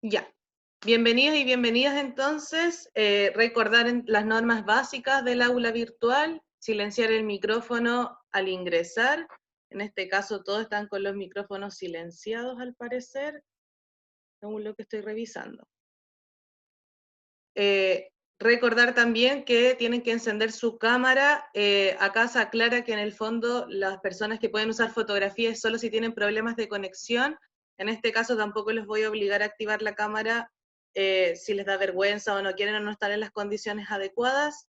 Ya. Bienvenidos y bienvenidas entonces. Recordar las normas básicas del aula virtual, silenciar el micrófono al ingresar. En este caso todos están con los micrófonos silenciados al parecer, según lo que estoy revisando. Recordar también que tienen que encender su cámara. Acá se aclara que en el fondo las personas que pueden usar fotografías solo si tienen problemas de conexión. En este caso tampoco les voy a obligar a activar la cámara si les da vergüenza o no quieren o no están en las condiciones adecuadas.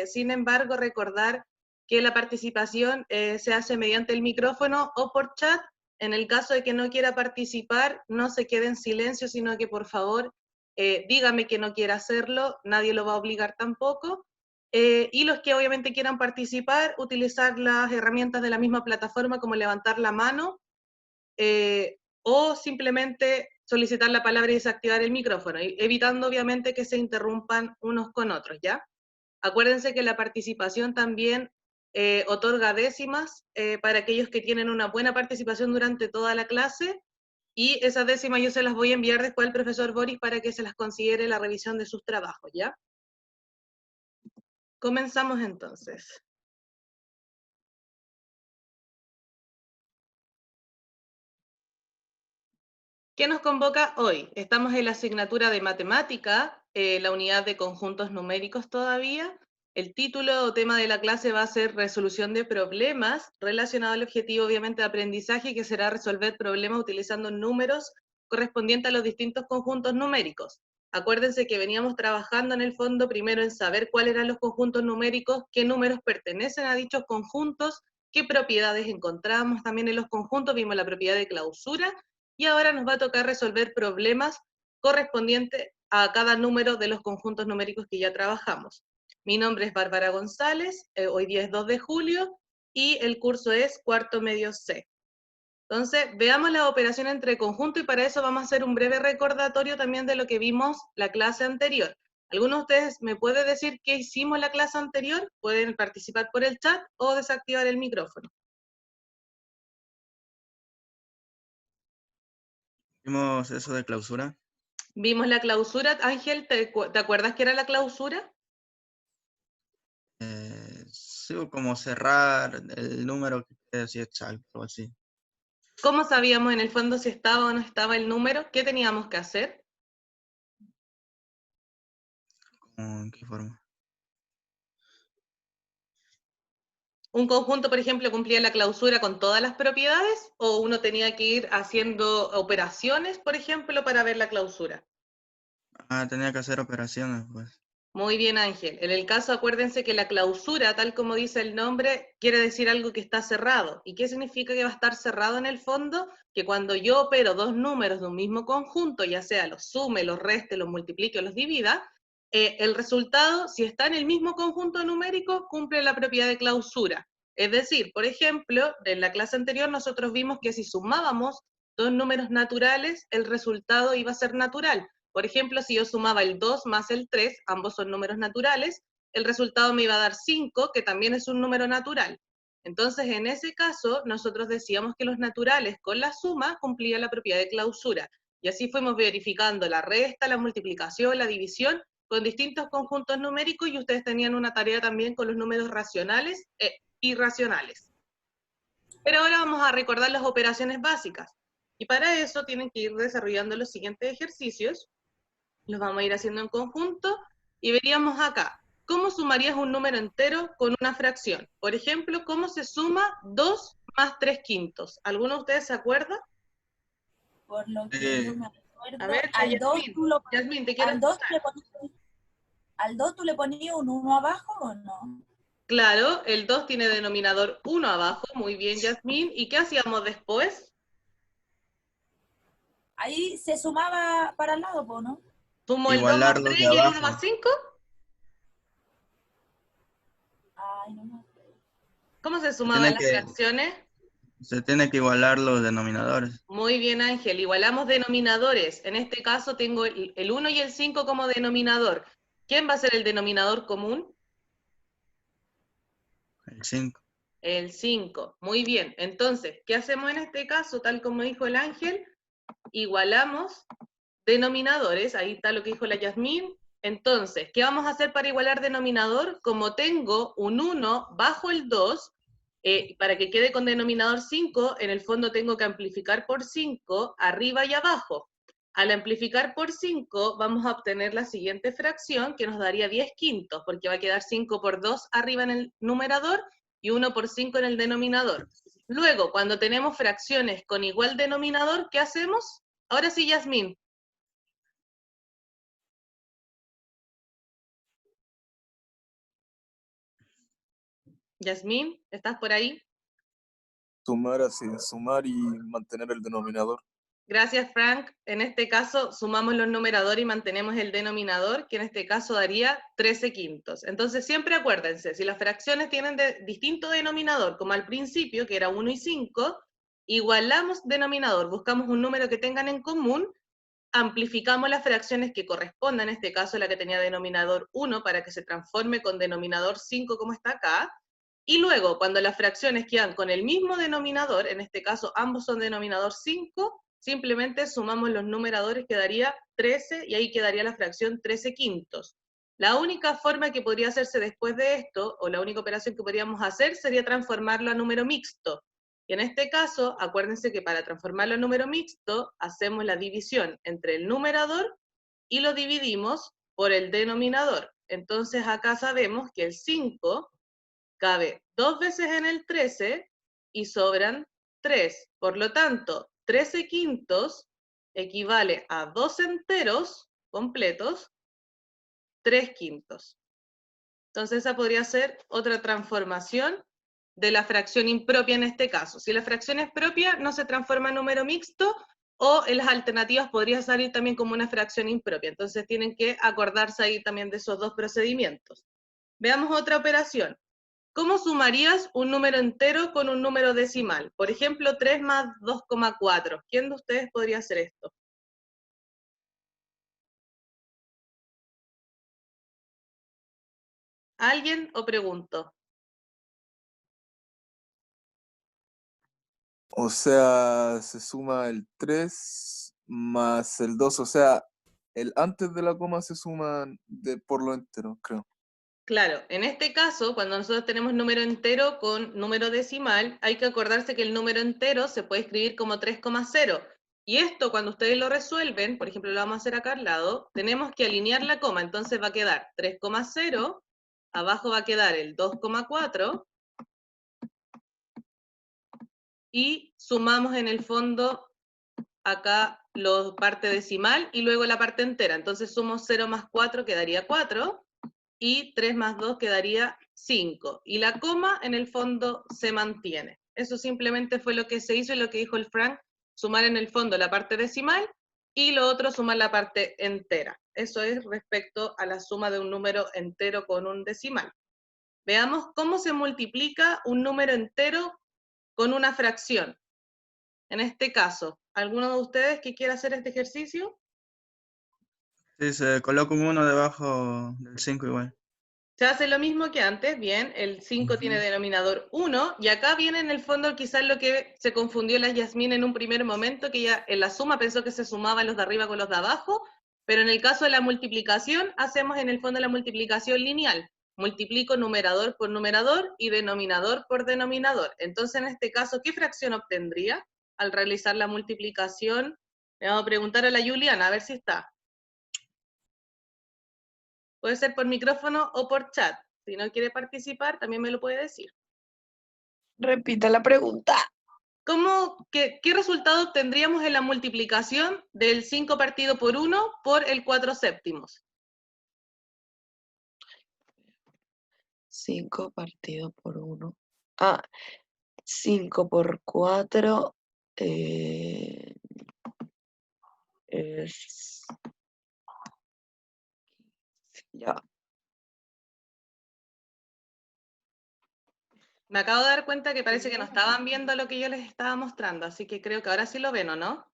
Sin embargo, recordar que la participación se hace mediante el micrófono o por chat. En el caso de que no quiera participar, no se quede en silencio, sino que por favor dígame que no quiera hacerlo, nadie lo va a obligar tampoco. Y los que obviamente quieran participar, utilizar las herramientas de la misma plataforma como levantar la mano o simplemente solicitar la palabra y desactivar el micrófono, evitando obviamente que se interrumpan unos con otros, ¿ya? Acuérdense que la participación también otorga décimas para aquellos que tienen una buena participación durante toda la clase, y esas décimas yo se las voy a enviar después al profesor Boris para que se las considere la revisión de sus trabajos, ¿ya? Comenzamos entonces. ¿Qué nos convoca hoy? Estamos en la asignatura de matemática, la unidad de conjuntos numéricos todavía. El título o tema de la clase va a ser resolución de problemas, relacionado al objetivo obviamente de aprendizaje, que será resolver problemas utilizando números correspondientes a los distintos conjuntos numéricos. Acuérdense que veníamos trabajando en el fondo primero en saber cuáles eran los conjuntos numéricos, qué números pertenecen a dichos conjuntos, qué propiedades encontramos también en los conjuntos, vimos la propiedad de clausura, y ahora nos va a tocar resolver problemas correspondientes a cada número de los conjuntos numéricos que ya trabajamos. Mi nombre es Bárbara González, hoy día es 2 de julio y el curso es cuarto medio C. Entonces, veamos la operación entre conjunto y para eso vamos a hacer un breve recordatorio también de lo que vimos la clase anterior. ¿Alguno de ustedes me puede decir qué hicimos la clase anterior? Pueden participar por el chat o desactivar el micrófono. Vimos eso de clausura. Vimos la clausura. Ángel, ¿te acuerdas qué era la clausura? Sí, como cerrar el número que quede así exacto, así. ¿Cómo sabíamos en el fondo si estaba o no estaba el número? ¿Qué teníamos que hacer? ¿En qué forma? ¿Un conjunto, por ejemplo, cumplía la clausura con todas las propiedades o uno tenía que ir haciendo operaciones, por ejemplo, para ver la clausura? Tenía que hacer operaciones, pues. Muy bien, Ángel. En el caso, acuérdense que la clausura, tal como dice el nombre, quiere decir algo que está cerrado. ¿Y qué significa que va a estar cerrado en el fondo? Que cuando yo opero dos números de un mismo conjunto, ya sea los sume, los reste, los multiplique o los divida, el resultado, si está en el mismo conjunto numérico, cumple la propiedad de clausura. Es decir, por ejemplo, en la clase anterior nosotros vimos que si sumábamos dos números naturales, el resultado iba a ser natural. Por ejemplo, si yo sumaba el 2 más el 3, ambos son números naturales, el resultado me iba a dar 5, que también es un número natural. Entonces, en ese caso, nosotros decíamos que los naturales con la suma cumplían la propiedad de clausura. Y así fuimos verificando la resta, la multiplicación, la división, con distintos conjuntos numéricos, y ustedes tenían una tarea también con los números racionales e irracionales. Pero ahora vamos a recordar las operaciones básicas. Y para eso tienen que ir desarrollando los siguientes ejercicios. Los vamos a ir haciendo en conjunto y veríamos acá, ¿cómo sumarías un número entero con una fracción? Por ejemplo, ¿cómo se suma 2 más 3 quintos? ¿Alguno de ustedes se acuerda? Por lo que yo me A acuerdo, ver, la Yasmin. Yasmin, te quiero al 2 escuchar. tú le ponías un 1 abajo o no. Claro, el 2 tiene denominador 1 abajo, muy bien, Yasmin. ¿Y qué hacíamos después? Ahí se sumaba para el lado, ¿no? ¿Sumo el 2 más Igualar 3 los de y el 1 más abajo. 5? Ay, no me acuerdo. ¿Cómo se Se sumaban tiene las que, fracciones? se tiene que igualar los denominadores. Muy bien, Ángel. Igualamos denominadores. En este caso tengo el 1 y el 5 como denominador. ¿Quién va a ser el denominador común? El 5. El 5. Muy bien. Entonces, ¿qué hacemos en este caso? Tal como dijo el Ángel, igualamos denominadores, ahí está lo que dijo la Yasmín. Entonces, ¿qué vamos a hacer para igualar denominador? Como tengo un 1 bajo el 2, para que quede con denominador 5, en el fondo tengo que amplificar por 5 arriba y abajo. Al amplificar por 5 vamos a obtener la siguiente fracción que nos daría 10 quintos, porque va a quedar 5 por 2 arriba en el numerador y 1 por 5 en el denominador. Luego, cuando tenemos fracciones con igual denominador, ¿qué hacemos? Ahora sí, Yasmín. Yasmín, ¿estás por ahí? Sumar así, sumar y mantener el denominador. Gracias, Frank. En este caso, sumamos los numeradores y mantenemos el denominador, que en este caso daría 13 quintos. Entonces, siempre acuérdense, si las fracciones tienen distinto denominador, como al principio, que era 1 y 5, igualamos denominador, buscamos un número que tengan en común, amplificamos las fracciones que correspondan, en este caso la que tenía denominador 1, para que se transforme con denominador 5, como está acá, y luego, cuando las fracciones quedan con el mismo denominador, en este caso ambos son denominador 5, simplemente sumamos los numeradores, quedaría 13, y ahí quedaría la fracción 13 quintos. La única forma que podría hacerse después de esto, o la única operación que podríamos hacer, sería transformarlo a número mixto. Y en este caso, acuérdense que para transformarlo a número mixto, hacemos la división entre el numerador y lo dividimos por el denominador. Entonces acá sabemos que el 5 cabe 2 veces en el 13 y sobran 3. Por lo tanto, 13 quintos equivale a 2 enteros completos, 3 quintos. Entonces esa podría ser otra transformación de la fracción impropia en este caso. Si la fracción es propia, no se transforma en número mixto, o en las alternativas podría salir también como una fracción impropia. Entonces tienen que acordarse ahí también de esos dos procedimientos. Veamos otra operación. ¿Cómo sumarías un número entero con un número decimal? Por ejemplo, 3 más 2,4. ¿Quién de ustedes podría hacer esto? ¿Alguien o pregunto? O sea, se suma el 3 más el 2, o sea, el antes de la coma se suma por lo entero, creo. Claro, en este caso, cuando nosotros tenemos número entero con número decimal, hay que acordarse que el número entero se puede escribir como 3,0. Y esto, cuando ustedes lo resuelven, por ejemplo, lo vamos a hacer acá al lado, tenemos que alinear la coma, entonces va a quedar 3,0, abajo va a quedar el 2,4, y sumamos en el fondo acá la parte decimal y luego la parte entera. Entonces sumo 0 más 4, quedaría 4, y 3 más 2 quedaría 5. Y la coma en el fondo se mantiene. Eso simplemente fue lo que se hizo y lo que dijo el Frank, sumar en el fondo la parte decimal y lo otro sumar la parte entera. Eso es respecto a la suma de un número entero con un decimal. Veamos cómo se multiplica un número entero con una fracción. En este caso, ¿alguno de ustedes que quiera hacer este ejercicio? Sí, se coloca un 1 debajo del 5 igual. Se hace lo mismo que antes, bien, el 5 tiene denominador 1, y acá viene en el fondo quizás lo que se confundió la Yasmín en un primer momento, que ella en la suma pensó que se sumaban los de arriba con los de abajo, pero en el caso de la multiplicación, hacemos en el fondo la multiplicación lineal. Multiplico numerador por numerador y denominador por denominador. Entonces, en este caso, ¿qué fracción obtendría al realizar la multiplicación? Le vamos a preguntar a la Juliana, a ver si está. Puede ser por micrófono o por chat. Si no quiere participar, también me lo puede decir. Repita la pregunta. ¿Qué resultado obtendríamos en la multiplicación del 5 partido por 1 por el 4 séptimos? 5 partido por 1. 5 por 4 es... Ya. Me acabo de dar cuenta que parece que no estaban viendo lo que yo les estaba mostrando, así que creo que ahora sí lo ven, ¿o no?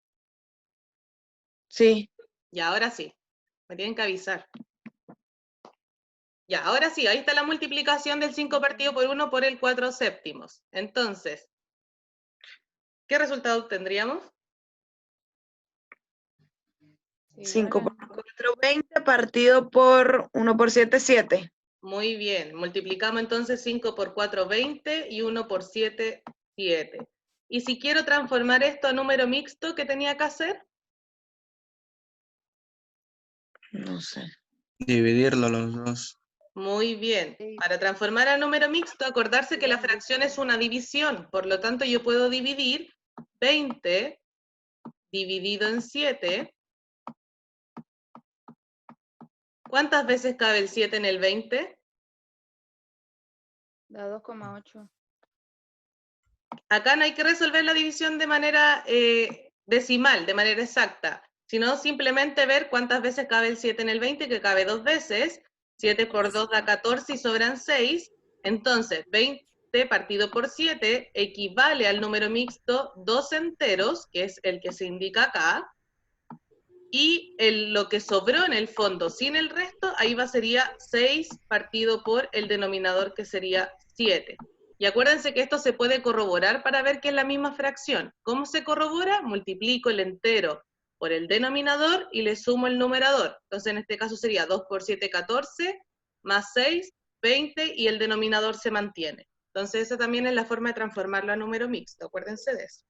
Sí. Ya, ahora sí. Me tienen que avisar. Ya, ahora sí, ahí está la multiplicación del 5 partido por 1 por el 4 séptimos. Entonces, ¿qué resultado obtendríamos? 5 por 4, 20, partido por 1 por 7, 7. Muy bien, multiplicamos entonces 5 por 4, 20 y 1 por 7, 7. Y si quiero transformar esto a número mixto, ¿qué tenía que hacer? No sé. Dividirlo los dos. Muy bien. Para transformar a número mixto, acordarse que la fracción es una división. Por lo tanto, yo puedo dividir 20 dividido en 7. ¿Cuántas veces cabe el 7 en el 20? Da 2,8. Acá no hay que resolver la división de manera decimal, de manera exacta, sino simplemente ver cuántas veces cabe el 7 en el 20, que cabe 2 veces. 7 por 2 da 14 y sobran 6. Entonces, 20 partido por 7 equivale al número mixto 2 enteros, que es el que se indica acá, y lo que sobró en el fondo sin el resto, ahí sería 6 partido por el denominador, que sería 7. Y acuérdense que esto se puede corroborar para ver que es la misma fracción. ¿Cómo se corrobora? Multiplico el entero por el denominador y le sumo el numerador. Entonces en este caso sería 2 por 7, 14, más 6, 20, y el denominador se mantiene. Entonces esa también es la forma de transformarlo a número mixto, acuérdense de eso.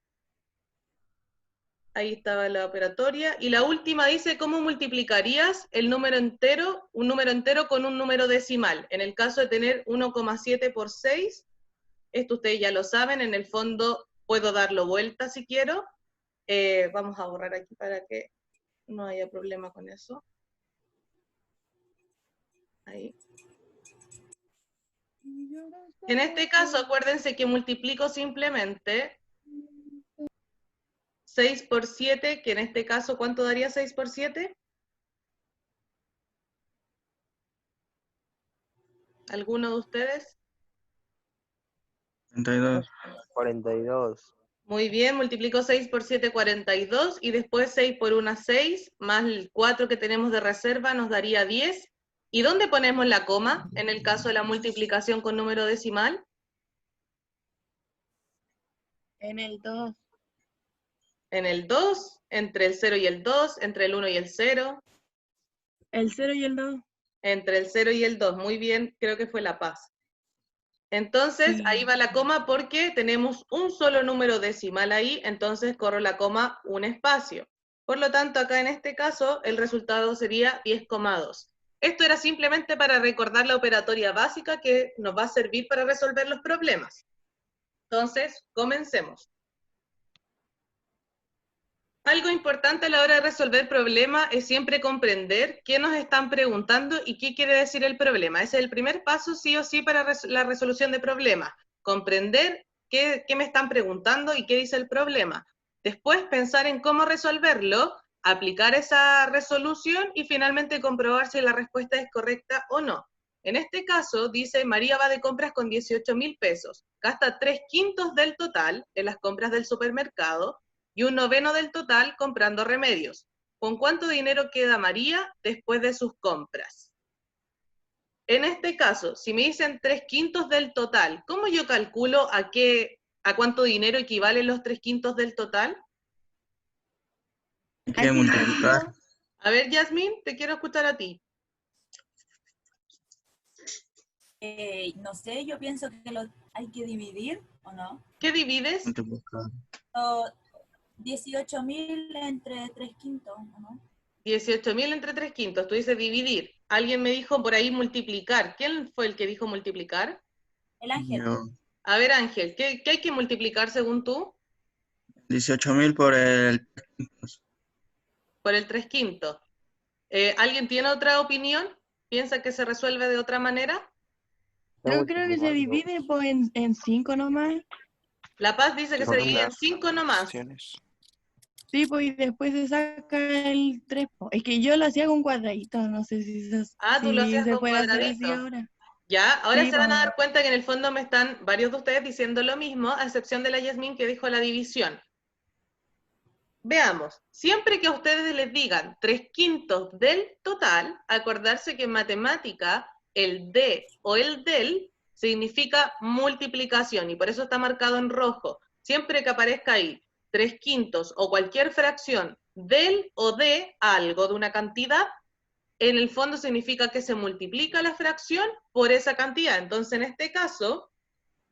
Ahí estaba la operatoria. Y la última dice, ¿cómo multiplicarías el número entero, un número entero con un número decimal? En el caso de tener 1,7 por 6, esto ustedes ya lo saben, en el fondo puedo darlo vuelta si quiero. Vamos a borrar aquí para que no haya problema con eso. Ahí. En este caso, acuérdense que multiplico simplemente 6 por 7, que en este caso, ¿cuánto daría 6 por 7? ¿Alguno de ustedes? 32. 42. Muy bien, multiplico 6 por 7, 42, y después 6 por 1, 6, más el 4 que tenemos de reserva nos daría 10. ¿Y dónde ponemos la coma en el caso de la multiplicación con número decimal? En el 2. En el 2, entre el 0 y el 2, entre el 1 y el 0. El 0 y el 2. Entre el 0 y el 2, muy bien, creo que fue La Paz. Entonces, ahí va la coma porque tenemos un solo número decimal ahí, entonces corro la coma un espacio. Por lo tanto, acá en este caso, el resultado sería 10,2. Esto era simplemente para recordar la operatoria básica que nos va a servir para resolver los problemas. Entonces, comencemos. Algo importante a la hora de resolver problemas es siempre comprender qué nos están preguntando y qué quiere decir el problema. Ese es el primer paso, sí o sí, para la resolución de problemas. Comprender qué me están preguntando y qué dice el problema. Después pensar en cómo resolverlo, aplicar esa resolución y finalmente comprobar si la respuesta es correcta o no. En este caso, dice, María va de compras con 18.000 pesos. Gasta 3/5 del total en las compras del supermercado y 1/9 del total comprando remedios. ¿Con cuánto dinero queda María después de sus compras? En este caso, si me dicen 3/5 del total, ¿cómo yo calculo a cuánto dinero equivalen los 3/5 del total? Hay que multiplicar. A ver, Yasmín, te quiero escuchar a ti. No sé, yo pienso que hay que dividir, ¿o no? ¿Qué divides? Multiplicar. 18.000 entre 3/5, ¿o no? 18.000 entre 3/5, tú dices dividir. Alguien me dijo por ahí multiplicar. ¿Quién fue el que dijo multiplicar? El Ángel. Yo, A ver, Ángel, ¿qué hay que multiplicar según tú? 18.000 por el 3/5. Por el 3/5. ¿Alguien tiene otra opinión? ¿Piensa que se resuelve de otra manera? Yo creo que se divide pues, en 5 nomás. La Paz dice que se divide en 5 nomás. Sí, pues y después se saca el 3. Es que yo lo hacía con cuadraditos, no sé si Tú lo hacías se con puede hacer así cuadradito. ahora. Ya, ahora Sí, se van a pues. dar cuenta que en el fondo me están varios de ustedes diciendo lo mismo, a excepción de la Yasmín que dijo la división. Veamos, siempre que a ustedes les digan 3/5 del total, acordarse que en matemática el de o el del significa multiplicación y por eso está marcado en rojo. Siempre que aparezca ahí 3/5 o cualquier fracción del o de algo, de una cantidad, en el fondo significa que se multiplica la fracción por esa cantidad. Entonces, en este caso,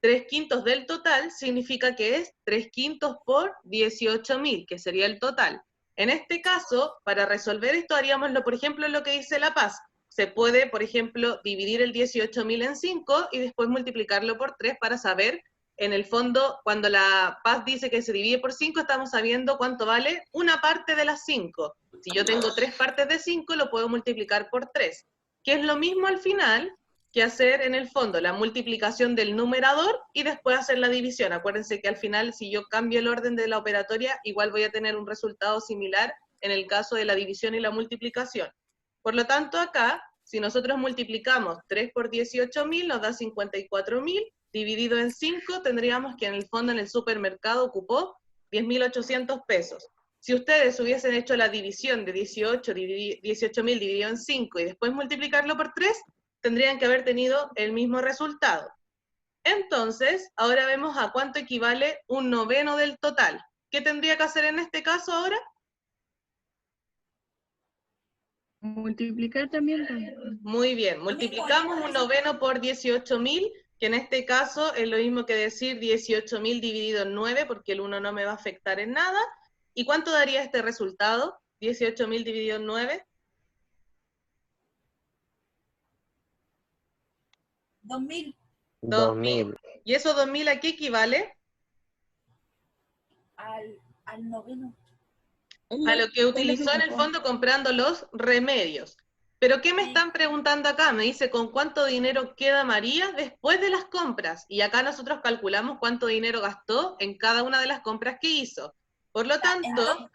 3/5 del total significa que es 3/5 por 18.000, que sería el total. En este caso, para resolver esto, haríamoslo, por ejemplo, lo que dice La Paz. Se puede, por ejemplo, dividir el 18.000 en 5 y después multiplicarlo por 3 para saber, en el fondo, cuando La Paz dice que se divide por 5, estamos sabiendo cuánto vale una parte de las 5. Si yo tengo 3 partes de 5, lo puedo multiplicar por 3, que es lo mismo al final que hacer en el fondo la multiplicación del numerador y después hacer la división. Acuérdense que al final, si yo cambio el orden de la operatoria, igual voy a tener un resultado similar en el caso de la división y la multiplicación. Por lo tanto, acá, si nosotros multiplicamos 3 por 18.000, nos da 54.000, dividido en 5, tendríamos que en el fondo en el supermercado ocupó 10.800 pesos. Si ustedes hubiesen hecho la división de 18.000 dividido en 5 y después multiplicarlo por 3, tendrían que haber tenido el mismo resultado. Entonces, ahora vemos a cuánto equivale 1/9 del total. ¿Qué tendría que hacer en este caso ahora? Multiplicar también, pues. Muy bien, multiplicamos 1/9 por 18.000, que en este caso es lo mismo que decir 18.000 dividido en 9, porque el 1 no me va a afectar en nada. ¿Y cuánto daría este resultado? 18.000 dividido en 9. 2.000. 2.000. ¿Y eso 2.000 a qué equivale? Al noveno. A lo que utilizó en el fondo comprando los remedios. Pero ¿qué me están preguntando acá? Me dice, ¿con cuánto dinero queda María después de las compras? Y acá nosotros calculamos cuánto dinero gastó en cada una de las compras que hizo. Por lo tanto, Entonces,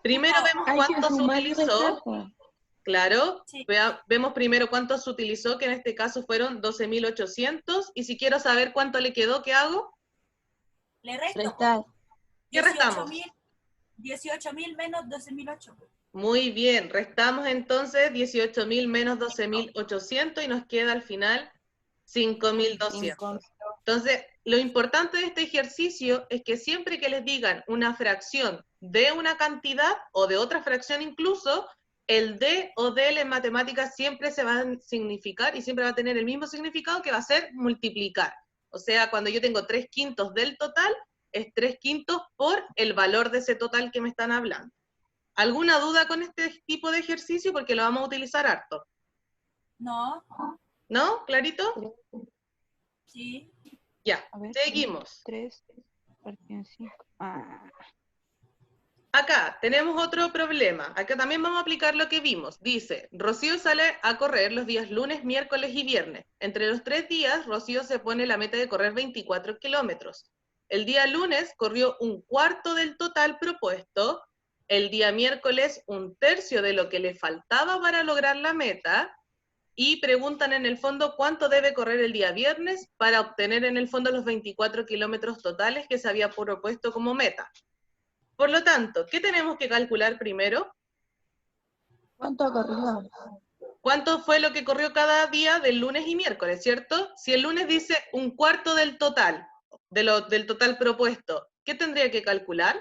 primero vemos Hay que cuánto se sumar y restar, utilizó. pues. Claro, Sí. vemos primero cuánto se utilizó, que en este caso fueron 12.800. Y si quiero saber cuánto le quedó, ¿qué hago? le resto. Restar. ¿Qué restamos? 18.000 menos 12.008. Muy bien, restamos entonces 18.000 menos 12.800 y nos queda al final 5.200. Entonces, lo importante de este ejercicio es que siempre que les digan una fracción de una cantidad o de otra fracción incluso, el de o del en matemáticas siempre se va a significar y siempre va a tener el mismo significado, que va a ser multiplicar. O sea, cuando yo tengo 3/5 del total, es 3/5 por el valor de ese total que me están hablando. ¿Alguna duda con este tipo de ejercicio? Porque lo vamos a utilizar harto. No, ¿No? ¿Clarito? sí. Ya, A ver, seguimos. 3 partido en 5. Acá tenemos otro problema. Acá también vamos a aplicar lo que vimos. Dice, Rocío sale a correr los días lunes, miércoles y viernes. Entre los 3 días, Rocío se pone la meta de correr 24 kilómetros. El día lunes corrió 1/4 del total propuesto. El día miércoles, 1/3 de lo que le faltaba para lograr la meta. Y preguntan en el fondo cuánto debe correr el día viernes para obtener en el fondo los 24 kilómetros totales que se había propuesto como meta. Por lo tanto, ¿qué tenemos que calcular primero? ¿Cuánto ha corrido? ¿Cuánto fue lo que corrió cada día del lunes y miércoles, cierto? Si el lunes dice 1/4 del total, del total propuesto, ¿qué tendría que calcular?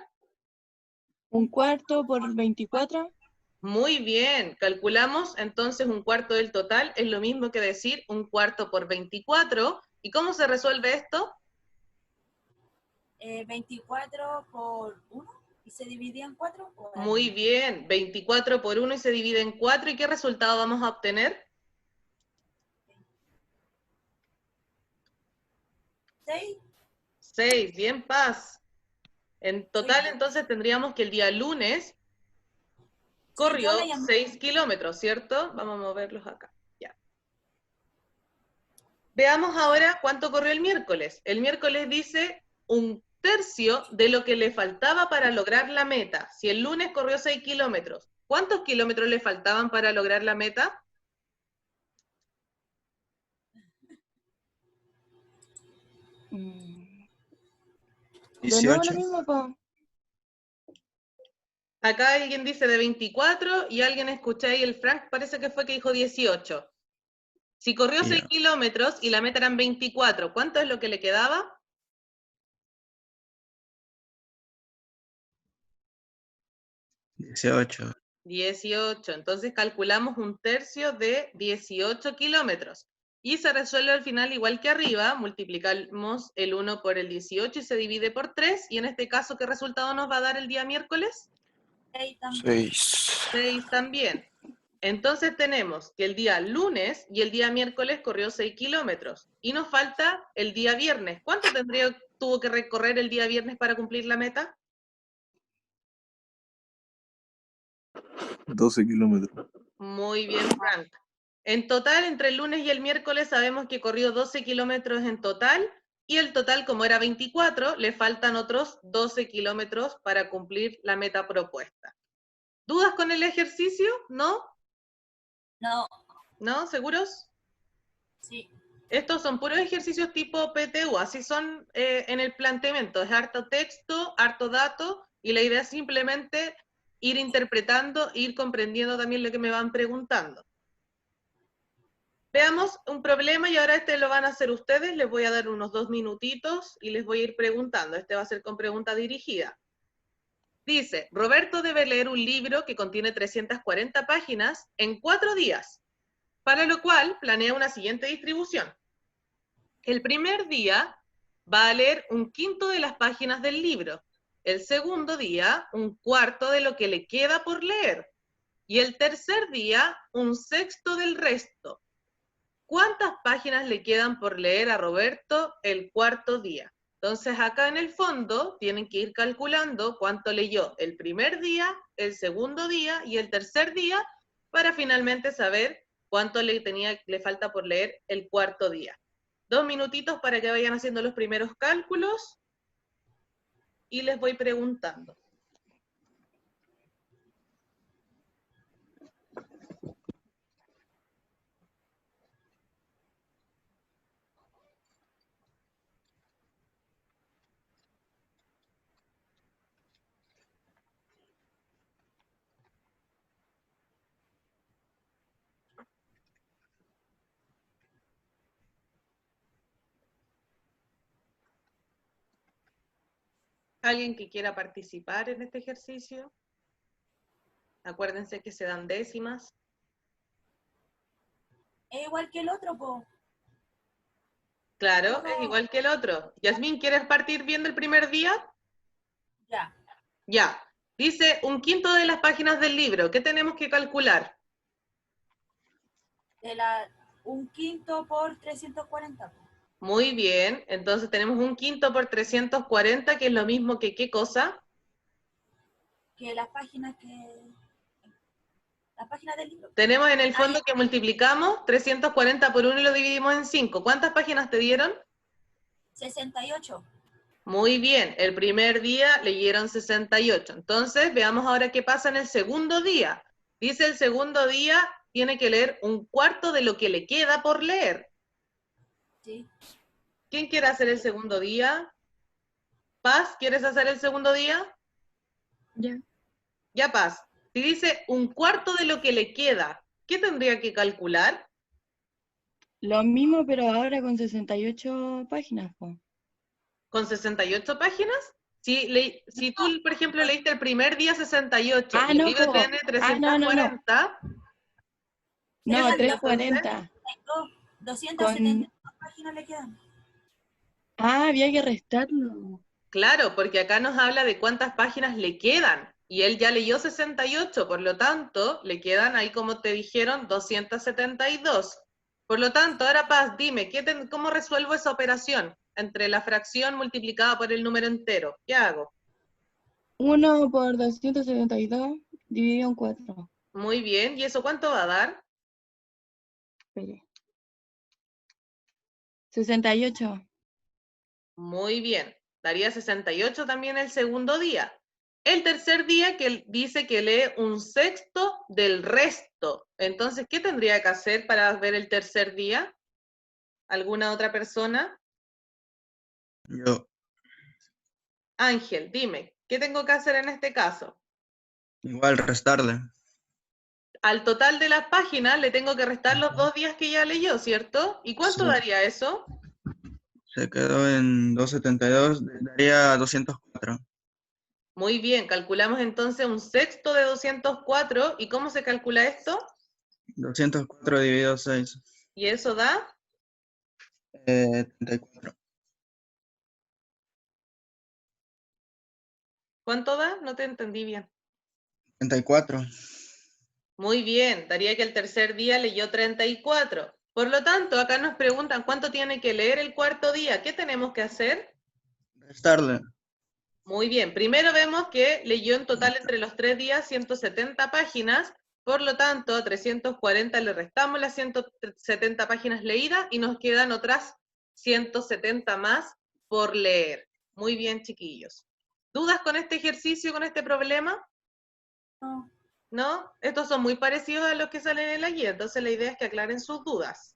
1/4 por 24. Muy bien, calculamos entonces 1/4 del total, es lo mismo que decir 1/4 por 24. ¿Y cómo se resuelve esto? 24 por 1 y se divide en 4. Muy bien, 24 por 1 y se divide en 4. ¿Y qué resultado vamos a obtener? 6. 6, bien, Paz. En total, entonces, tendríamos que el día lunes corrió 6 kilómetros, ¿cierto? Vamos a moverlos acá. Ya. Veamos ahora cuánto corrió el miércoles. El miércoles dice 1/3 de lo que le faltaba para lograr la meta. Si el lunes corrió 6 kilómetros, ¿cuántos kilómetros le faltaban para lograr la meta? De nuevo 18. lo mismo, po. Acá alguien dice de 24 y alguien escuché ahí, el Frank parece que fue que dijo 18. Si corrió 6 Ya. kilómetros y la meta eran 24, ¿cuánto es lo que le quedaba? 18. 18. Entonces calculamos 1/3 de 18 kilómetros. Y se resuelve al final igual que arriba, multiplicamos el 1 por el 18 y se divide por 3. Y en este caso, ¿qué resultado nos va a dar el día miércoles? 6 también. 6 también. Entonces tenemos que el día lunes y el día miércoles corrió 6 kilómetros. Y nos falta el día viernes. ¿Cuánto tuvo que recorrer el día viernes para cumplir la meta? 12 kilómetros. Muy bien, Frank. En total, entre el lunes y el miércoles sabemos que corrió 12 kilómetros en total, y el total, como era 24, le faltan otros 12 kilómetros para cumplir la meta propuesta. ¿Dudas con el ejercicio? ¿No? No, ¿No? ¿Seguros? sí. Estos son puros ejercicios tipo PTU, así son en el planteamiento. Es harto texto, harto dato, y la idea es simplemente ir interpretando, ir comprendiendo también lo que me van preguntando. Veamos un problema y ahora este lo van a hacer ustedes. Les voy a dar unos 2 minutitos y les voy a ir preguntando. Este va a ser con pregunta dirigida. Dice, Roberto debe leer un libro que contiene 340 páginas en 4 días, para lo cual planea una siguiente distribución. El primer día va a leer 1/5 de las páginas del libro. El segundo día, 1/4 de lo que le queda por leer. Y el tercer día, 1/6 del resto. ¿Cuántas páginas le quedan por leer a Roberto el cuarto día? Entonces acá en el fondo tienen que ir calculando cuánto leyó el primer día, el segundo día y el tercer día para finalmente saber cuánto le falta por leer el cuarto día. 2 minutitos para que vayan haciendo los primeros cálculos y les voy preguntando. ¿Alguien que quiera participar en este ejercicio? Acuérdense que se dan décimas. Es igual que el otro, po. Claro, es igual que el otro. Yasmín, ¿quieres partir viendo el primer día? Ya. Ya. Dice 1/5 de las páginas del libro. ¿Qué tenemos que calcular? 1/5 por 340. Po. Muy bien. Entonces tenemos 1/5 por 340, que es lo mismo que ¿qué cosa? Que las páginas del libro. Tenemos en el fondo que multiplicamos 340 por 1 y lo dividimos en 5. ¿Cuántas páginas te dieron? 68. Muy bien, el primer día leyeron 68. Entonces, veamos ahora qué pasa en el segundo día. Dice el segundo día tiene que leer 1/4 de lo que le queda por leer. Sí. ¿Quién quiere hacer el segundo día? Paz, ¿quieres hacer el segundo día? Ya. Ya, Paz. Si dice 1/4 de lo que le queda, ¿qué tendría que calcular? Lo mismo, pero ahora con 68 páginas, po. ¿Con 68 páginas? Si tú, por ejemplo, leíste el primer día 68 y el no, libro po. tiene 340, No, ¿qué 340. 272 páginas le quedan. Había que restarlo. claro, porque acá nos habla de cuántas páginas le quedan, y él ya leyó 68, por lo tanto, le quedan ahí, como te dijeron, 272. Por lo tanto, ahora Paz, dime, ¿cómo resuelvo esa operación entre la fracción multiplicada por el número entero? ¿Qué hago? 1 por 272 dividido en 4. Muy bien, ¿y eso cuánto va a dar? Espere. 68. Muy bien, daría 68 también el segundo día. El tercer día que él dice que lee 1/6 del resto. Entonces, ¿qué tendría que hacer para ver el tercer día? ¿Alguna otra persona? Yo. Ángel, dime, ¿qué tengo que hacer en este caso? Igual restarle. Al total de las páginas le tengo que restar los 2 días que ya leyó, ¿cierto? ¿Y cuánto Sí. daría eso? Se quedó en 272, daría 204. Muy bien, calculamos entonces un sexto de 204. ¿Y cómo se calcula esto? 204 dividido 6. ¿Y eso da? 34. ¿Cuánto da? No te entendí bien. 34. Muy bien, daría que el tercer día leyó 34. Por lo tanto, acá nos preguntan cuánto tiene que leer el cuarto día. ¿Qué tenemos que hacer? Restarle. Muy bien, primero vemos que leyó en total entre los 3 días 170 páginas, por lo tanto a 340 le restamos las 170 páginas leídas y nos quedan otras 170 más por leer. Muy bien, chiquillos. ¿Dudas con este ejercicio, con este problema? No. ¿No? Estos son muy parecidos a los que salen en la guía, entonces la idea es que aclaren sus dudas.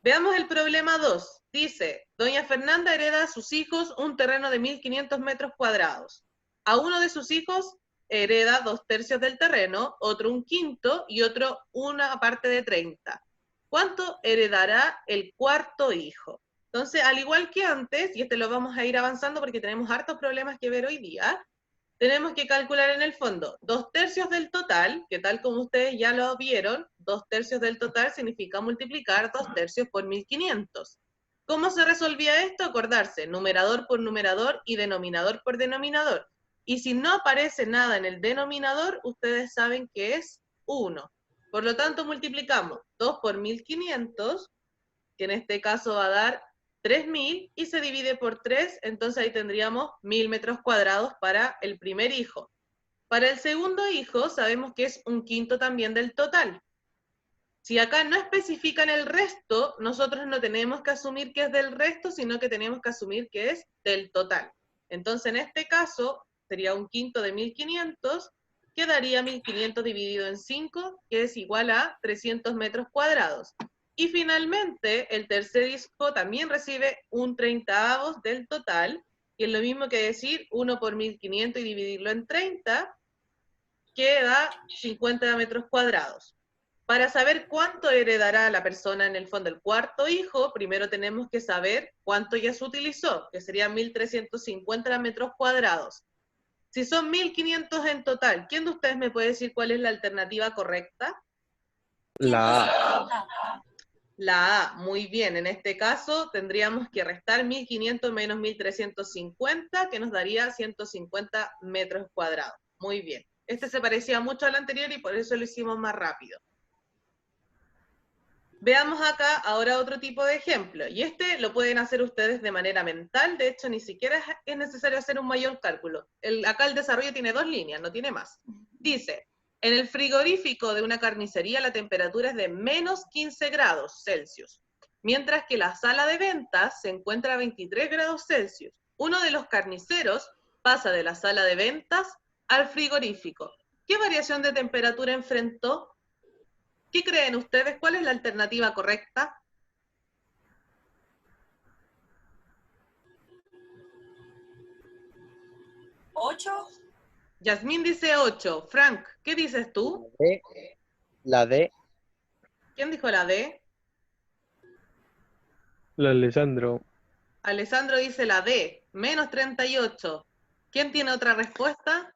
Veamos el problema 2. Dice, doña Fernanda hereda a sus hijos un terreno de 1.500 metros cuadrados. A uno de sus hijos hereda 2/3 del terreno, otro 1/5 y otro una parte de 30. ¿Cuánto heredará el cuarto hijo? Entonces, al igual que antes, y este lo vamos a ir avanzando porque tenemos hartos problemas que ver hoy día, tenemos que calcular en el fondo 2/3 del total, que tal como ustedes ya lo vieron, 2/3 del total significa multiplicar 2/3 por 1.500. ¿Cómo se resolvía esto? Acordarse, numerador por numerador y denominador por denominador. Y si no aparece nada en el denominador, ustedes saben que es 1. Por lo tanto, multiplicamos 2 por 1.500, que en este caso va a dar 3.000 y se divide por 3, entonces ahí tendríamos 1.000 metros cuadrados para el primer hijo. Para el segundo hijo sabemos que es 1/5 también del total. Si acá no especifican el resto, nosotros no tenemos que asumir que es del resto, sino que tenemos que asumir que es del total. Entonces en este caso sería 1/5 de 1.500, que daría 1.500 dividido en 5, que es igual a 300 metros cuadrados. Y finalmente, el tercer hijo también recibe 1/30 del total, que es lo mismo que decir 1 por 1.500 y dividirlo en 30, que da 50 metros cuadrados. Para saber cuánto heredará la persona en el fondo el cuarto hijo, primero tenemos que saber cuánto ya se utilizó, que serían 1.350 metros cuadrados. Si son 1.500 en total, ¿quién de ustedes me puede decir cuál es la alternativa correcta? La A. La A, muy bien. En este caso tendríamos que restar 1.500 menos 1.350, que nos daría 150 metros cuadrados. Muy bien. Este se parecía mucho al anterior y por eso lo hicimos más rápido. Veamos acá ahora otro tipo de ejemplo. Y este lo pueden hacer ustedes de manera mental. De hecho, ni siquiera es necesario hacer un mayor cálculo. Acá el desarrollo tiene 2 líneas, no tiene más. Dice, en el frigorífico de una carnicería la temperatura es de menos 15 grados Celsius, mientras que la sala de ventas se encuentra a 23 grados Celsius. Uno de los carniceros pasa de la sala de ventas al frigorífico. ¿Qué variación de temperatura enfrentó? ¿Qué creen ustedes? ¿Cuál es la alternativa correcta? ¿8? Yasmín dice 8. Frank, ¿qué dices tú? La D. ¿Quién dijo la D? La Alessandro. Alessandro dice la D, menos 38. ¿Quién tiene otra respuesta?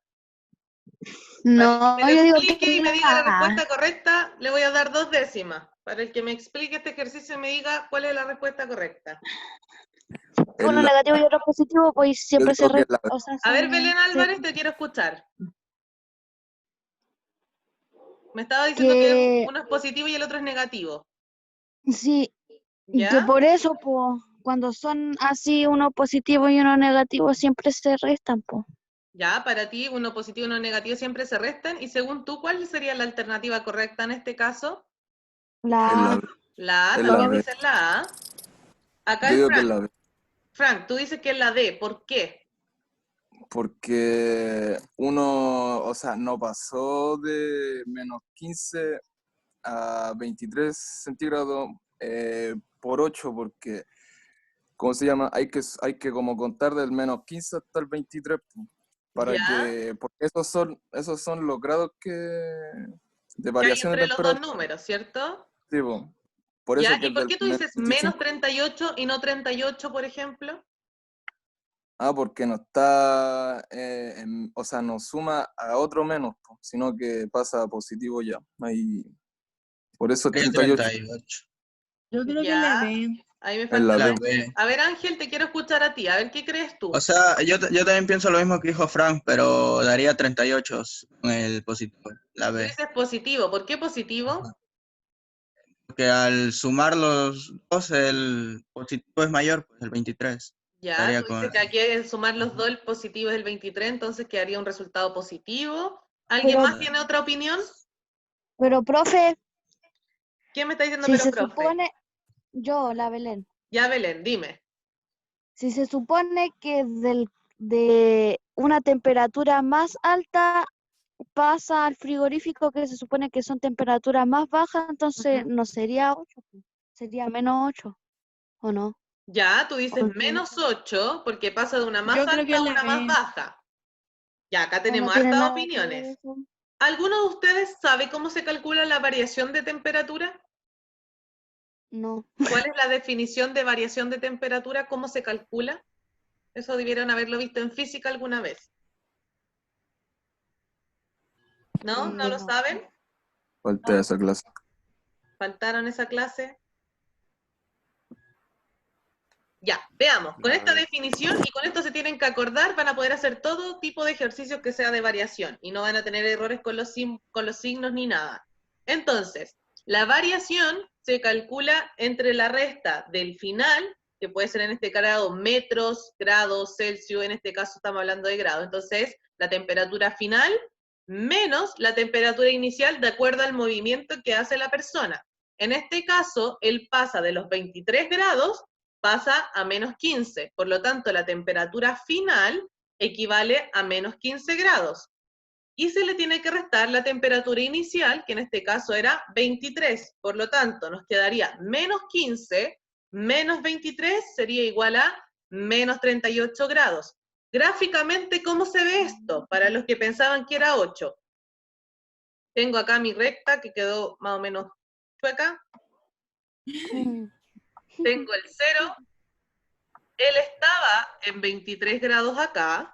No, Para el que me yo lo digo explique que y me diga la la A. respuesta correcta, le voy a dar 2 décimas. Para el que me explique este ejercicio y me diga cuál es la respuesta correcta. Uno negativo y otro positivo, pues siempre se digo que la- o sea, A ver, se- Belén se- Álvarez, te quiero escuchar. Me estaba diciendo que que uno es positivo y el otro es negativo. sí, y que ¿Ya? por eso, pues, cuando son así uno positivo y uno negativo, siempre se restan, pues. Ya, para ti, uno positivo y uno negativo siempre se restan. Y según tú, ¿cuál sería la alternativa correcta en este caso? La es A. la- La A, Es también la B. dicen la A. Acá Yo el digo que es Frank. la B. Frank, tú dices que es la D. ¿Por qué? Porque uno, o sea, no pasó de menos 15 a 23 centígrados por 8, porque, ¿cómo se llama? Hay que como contar del menos 15 hasta el 23, para ¿Ya? que, porque esos son los grados de Que hay variación de entre los dos temperatura. números, ¿cierto? Sí, po. Por ¿Ya? eso que ¿Y es por del qué tú menos dices 25. menos 38 y no 38, por ejemplo? Porque no está, o sea, no suma a otro menos, po, sino que pasa a positivo ya. Ahí, por eso es Sería 38 38. Yo creo que Ya, la D. ahí me en falta la La D. B. A ver, Ángel, te quiero escuchar a ti. A ver, ¿qué crees tú? O sea, yo también pienso lo mismo que dijo Frank, pero daría 38 con el positivo, la Tú B. dices positivo. ¿Por qué positivo? Porque al sumar los dos, el positivo es mayor, pues el 23. Ya, Daría tú con... dices que aquí al sumar los dos, el positivo es el 23, entonces quedaría un resultado positivo. ¿Alguien Pero, más tiene otra opinión? pero, profe, ¿Quién me está diciendo, si pero se profe? supone, yo, la Belén, Ya, Belén, dime. si se supone que de una temperatura más alta pasa al frigorífico, que se supone que son temperaturas más bajas, entonces Ujú. no sería 8, sería -8, ¿o no? Ya, tú dices ¿O qué? -8 porque pasa de una más Yo creo que alta a la una más B. baja. Ya, acá ¿O no tenemos tiene hartas nada que ver opiniones. eso? ¿Alguno de ustedes sabe cómo se calcula la variación de temperatura? No. ¿Cuál es la definición de variación de temperatura? ¿Cómo se calcula? Eso debieron haberlo visto en física alguna vez. ¿No? ¿No lo No. saben? Falta esa clase. ¿Faltaron esa clase? Ya, veamos. Con A esta ver. definición y con esto se tienen que acordar, van a poder hacer todo tipo de ejercicios que sea de variación y no van a tener errores con los signos ni nada. Entonces, la variación se calcula entre la resta del final, que puede ser en este caso metros, grados, Celsius, en este caso estamos hablando de grados. Entonces, la temperatura final menos la temperatura inicial de acuerdo al movimiento que hace la persona. En este caso, él pasa de los 23 grados pasa a -15. Por lo tanto, la temperatura final equivale a -15 grados. Y se le tiene que restar la temperatura inicial, que en este caso era 23. Por lo tanto, nos quedaría -15 menos 23 sería igual a -38 grados. Gráficamente, ¿cómo se ve esto? Para los que pensaban que era 8. Tengo acá mi recta que quedó más o menos chueca. Tengo el 0. Él estaba en 23 grados acá,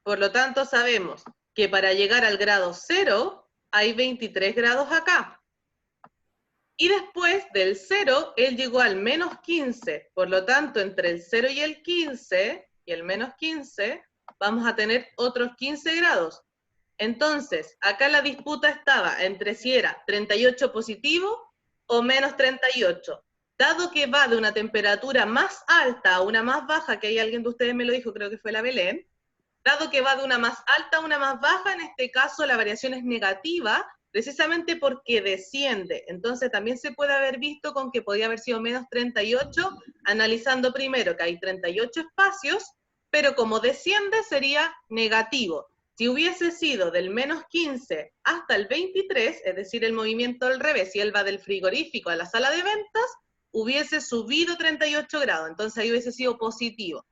por lo tanto sabemos que para llegar al grado 0 hay 23 grados acá. Y después del 0, él llegó al -15, por lo tanto entre el 0 y el 15, y el -15, vamos a tener otros 15 grados. Entonces, acá la disputa estaba entre si era 38 positivo o -38. Dado que va de una temperatura más alta a una más baja, que hay alguien de ustedes me lo dijo, creo que fue la Belén, dado que va de una más alta a una más baja, en este caso la variación es negativa, precisamente porque desciende. Entonces también se puede haber visto con que podía haber sido -38, analizando primero que hay 38 espacios, pero como desciende sería negativo. Si hubiese sido del -15 hasta el 23, es decir, el movimiento al revés, si él va del frigorífico a la sala de ventas, hubiese subido 38 grados, entonces ahí hubiese sido positivo.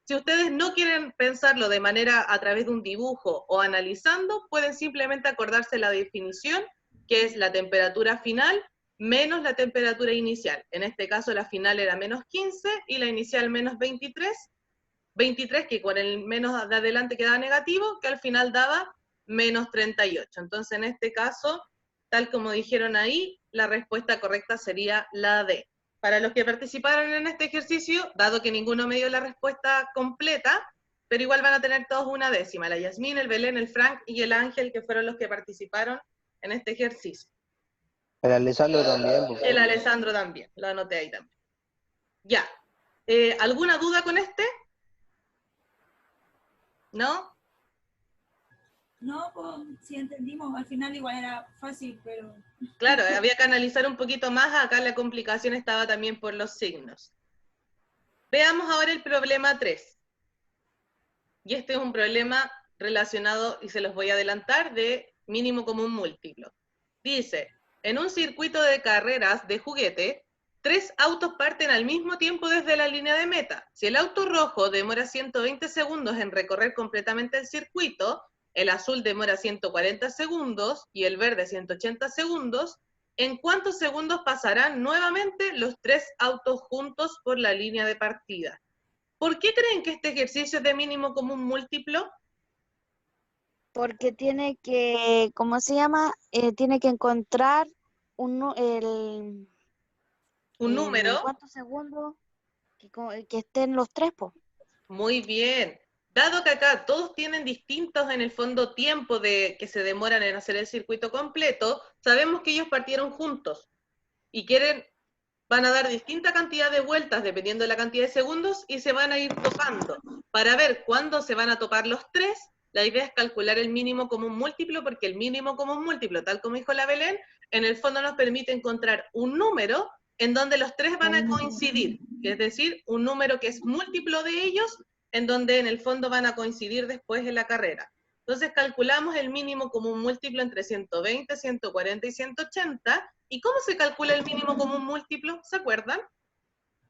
Si ustedes no quieren pensarlo de manera a través de un dibujo o analizando, pueden simplemente acordarse la definición, que es la temperatura final menos la temperatura inicial. En este caso la final era -15 y la inicial -23. 23 que con el menos de adelante quedaba negativo, que al final daba -38. Entonces en este caso, tal como dijeron ahí, la respuesta correcta sería la D. Para los que participaron en este ejercicio, dado que ninguno me dio la respuesta completa, pero igual van a tener todos una décima, la Yasmín, el Belén, el Frank y el Ángel, que fueron los que participaron en este ejercicio. El Alessandro también, por El favor. Alessandro también, lo anoté ahí también. Ya, ¿alguna duda con este? ¿No? No, pues sí entendimos, al final igual era fácil, pero Claro, había que analizar un poquito más, acá la complicación estaba también por los signos. Veamos ahora el problema 3. Y este es un problema relacionado, y se los voy a adelantar, de mínimo común múltiplo. Dice, en un circuito de carreras de juguete, 3 autos parten al mismo tiempo desde la línea de meta. Si el auto rojo demora 120 segundos en recorrer completamente el circuito, el azul demora 140 segundos y el verde 180 segundos, ¿en cuántos segundos pasarán nuevamente los 3 autos juntos por la línea de partida? ¿Por qué creen que este ejercicio es de mínimo común múltiplo? Porque tiene que, ¿cómo se llama? Tiene que encontrar el, Un número. en cuántos segundos que estén los tres, po. Muy bien. Dado que acá todos tienen distintos en el fondo tiempo de que se demoran en hacer el circuito completo, sabemos que ellos partieron juntos y van a dar distinta cantidad de vueltas dependiendo de la cantidad de segundos y se van a ir topando. Para ver cuándo se van a topar los tres, la idea es calcular el mínimo común múltiplo, porque el mínimo común múltiplo, tal como dijo la Belén, en el fondo nos permite encontrar un número en donde los tres van a coincidir, es decir, un número que es múltiplo de ellos, en donde en el fondo van a coincidir después en la carrera. Entonces calculamos el mínimo común múltiplo entre 120, 140 y 180. ¿Y cómo se calcula el mínimo común múltiplo? ¿Se acuerdan?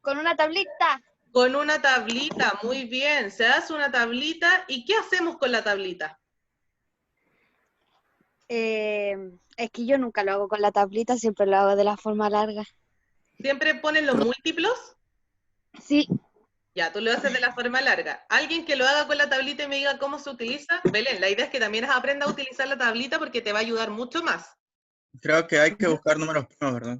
Con una tablita. Con una tablita, muy bien. Se hace una tablita. ¿Y qué hacemos con la tablita? Es que yo nunca lo hago con la tablita, siempre lo hago de la forma larga. ¿Siempre ponen los múltiplos? Sí. Ya, tú lo haces de la forma larga. ¿Alguien que lo haga con la tablita y me diga cómo se utiliza? Belén, la idea es que también aprendas a utilizar la tablita porque te va a ayudar mucho más. Creo que hay que buscar números primos, ¿verdad?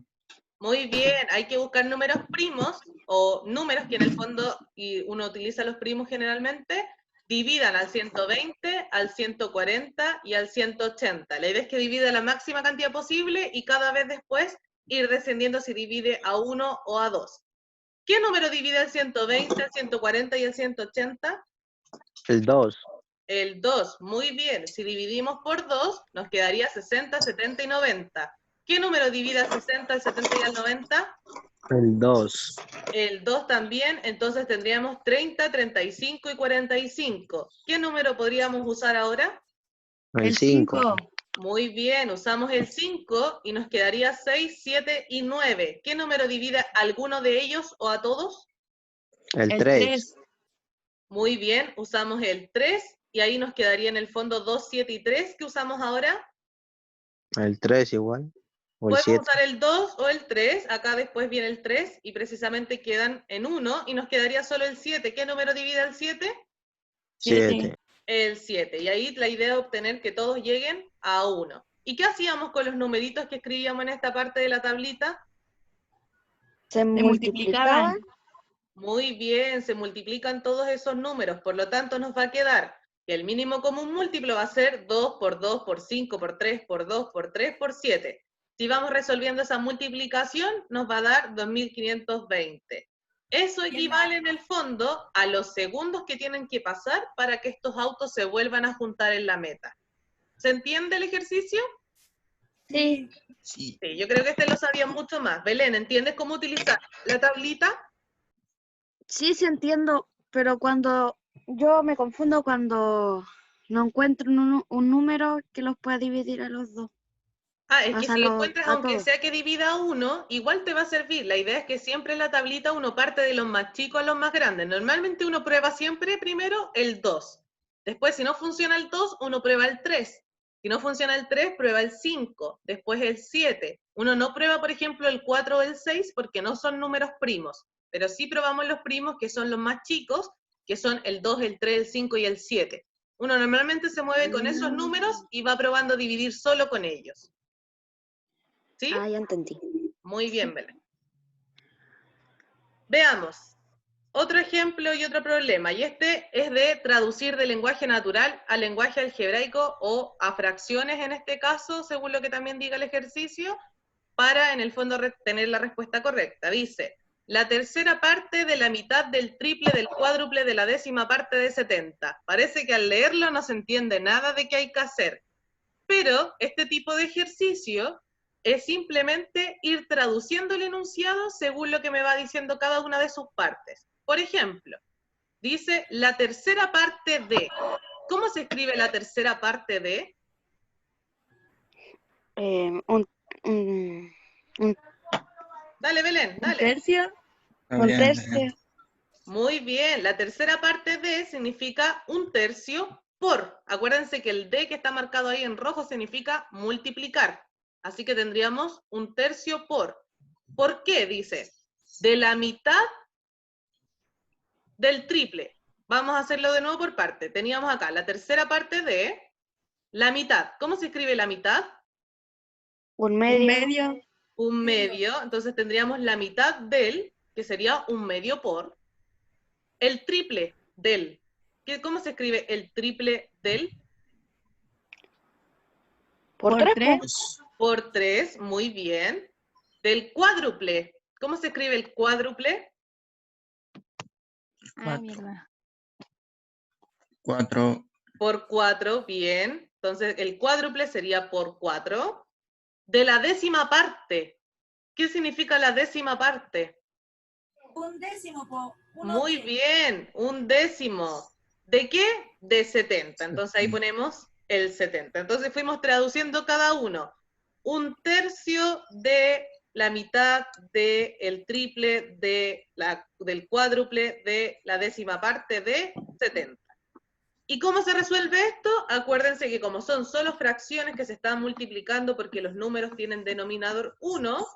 Muy bien, hay que buscar números primos o números que en el fondo, y uno utiliza los primos generalmente, dividan al 120, al 140 y al 180. La idea es que divida la máxima cantidad posible y cada vez después ir descendiendo si divide a 1 o a 2. ¿Qué número divide el 120, el 140 y el 180? El 2. El 2, muy bien. Si dividimos por 2, nos quedaría 60, 70 y 90. ¿Qué número divide al 60, al 70 y al 90? El 2. El 2 también, entonces tendríamos 30, 35 y 45. ¿Qué número podríamos usar ahora? El 5. Muy bien, usamos el 5 y nos quedaría 6, 7 y 9. ¿Qué número divide a alguno de ellos o a todos? El 3. Muy bien, usamos el 3 y ahí nos quedaría en el fondo 2, 7 y 3. ¿Qué usamos ahora? El 3 igual. O el Podemos 7. usar el 2 o el 3, acá después viene el 3 y precisamente quedan en 1 y nos quedaría solo el 7. ¿Qué número divide el 7? 7. El 7. Y ahí la idea es obtener que todos lleguen a 1. ¿Y qué hacíamos con los numeritos que escribíamos en esta parte de la tablita? Se multiplicaban. Muy bien, se multiplican todos esos números, por lo tanto nos va a quedar que el mínimo común múltiplo va a ser 2 por 2 por 5 por 3 por 2 por 3 por 7. Si vamos resolviendo esa multiplicación, nos va a dar 2520. Eso equivale en el fondo a los segundos que tienen que pasar para que estos autos se vuelvan a juntar en la meta. ¿Se entiende el ejercicio? Sí. Sí. Sí, yo creo que este lo sabía mucho más. Belén, ¿entiendes cómo utilizar la tablita? Sí, sí entiendo, pero cuando yo me confundo cuando no encuentro un número que los pueda dividir a los dos. Ah, es O que sea, si encuentras, a aunque todos. sea que divida a 1, igual te va a servir. La idea es que siempre en la tablita uno parte de los más chicos a los más grandes. Normalmente uno prueba siempre primero el 2. Después, si no funciona el 2, uno prueba el 3. Si no funciona el 3, prueba el 5. Después el 7. Uno no prueba, por ejemplo, el 4 o el 6 porque no son números primos. Pero sí probamos los primos que son los más chicos, que son el 2, el 3, el 5 y el 7. Uno normalmente se mueve con esos números y va probando dividir solo con ellos. ¿Sí? Ah, ya entendí. Muy bien, Belén. Veamos. Otro ejemplo y otro problema, y este es de traducir del lenguaje natural al lenguaje algebraico o a fracciones en este caso, según lo que también diga el ejercicio, para en el fondo tener la respuesta correcta. Dice, la tercera parte de la mitad del triple del cuádruple de la décima parte de 70. Parece que al leerlo no se entiende nada de qué hay que hacer, pero este tipo de ejercicio es simplemente ir traduciendo el enunciado según lo que me va diciendo cada una de sus partes. Por ejemplo, dice la tercera parte de. ¿Cómo se escribe la tercera parte de? Dale, Belén, dale. ¿Un tercio? Un Bien. tercio. Muy bien, la tercera parte de significa un tercio por. Acuérdense que el de que está marcado ahí en rojo significa multiplicar. Así que tendríamos un tercio por. ¿Por qué? Dice, de la mitad del triple. Vamos a hacerlo de nuevo por parte. Teníamos acá la tercera parte de la mitad. ¿Cómo se escribe la mitad? Un Un medio. medio. Un medio. Entonces tendríamos la mitad del, que sería un medio por, el triple del. ¿Cómo se escribe el triple del? Por Por 3. tres. Por 3, muy bien. Del cuádruple. ¿Cómo se escribe el cuádruple? Ah, mierda. 4. Por 4, bien. Entonces el cuádruple sería por 4. De la décima parte. ¿Qué significa la décima parte? Un décimo, po. Muy bien, un décimo. ¿De qué? De 70. Entonces ahí ponemos el 70. Entonces fuimos traduciendo cada uno. Un tercio de la mitad del triple del cuádruple de la décima parte de 70. ¿Y cómo se resuelve esto? Acuérdense que como son solo fracciones que se están multiplicando porque los números tienen denominador 1,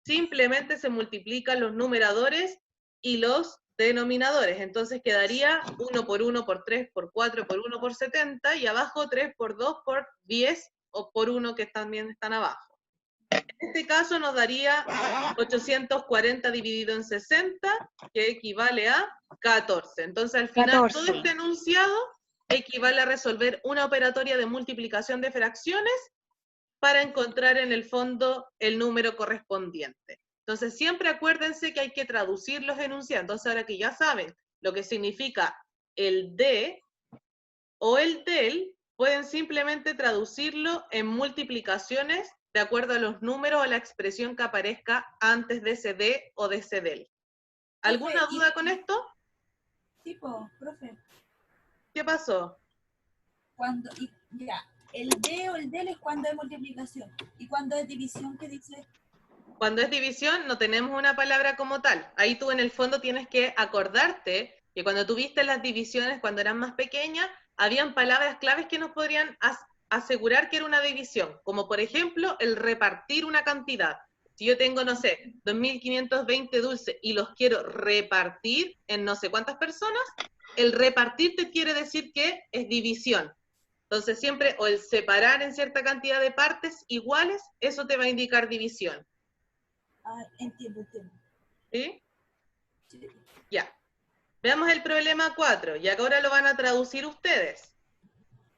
simplemente se multiplican los numeradores y los denominadores. Entonces quedaría 1 por 1 por 3 por 4 por 1 por 70 y abajo 3 por 2 por 10 o por 1 que también están abajo. En este caso nos daría 840 dividido en 60, que equivale a 14. Entonces al final 14. todo este enunciado equivale a resolver una operatoria de multiplicación de fracciones para encontrar en el fondo el número correspondiente. Entonces siempre acuérdense que hay que traducir los enunciados. Entonces ahora que ya saben lo que significa el de o el del, pueden simplemente traducirlo en multiplicaciones de acuerdo a los números o la expresión que aparezca antes de ese de o de ese del. ¿Alguna Profe, duda con esto? Tipo, profe, ¿Qué pasó? ya, el D o el del es cuando es multiplicación. Y cuando es división, ¿qué dice? Cuando es división no tenemos una palabra como tal. Ahí tú en el fondo tienes que acordarte que cuando tuviste las divisiones, cuando eran más pequeñas, habían palabras claves que nos podrían asegurar que era una división, como por ejemplo el repartir una cantidad. Si yo tengo, no sé, 2.520 dulces y los quiero repartir en no sé cuántas personas, el repartir te quiere decir que es división. Entonces siempre, o el separar en cierta cantidad de partes iguales, eso te va a indicar división. Ah, entiendo. ¿Sí? Sí. Ya. Veamos el problema 4, y ahora lo van a traducir ustedes.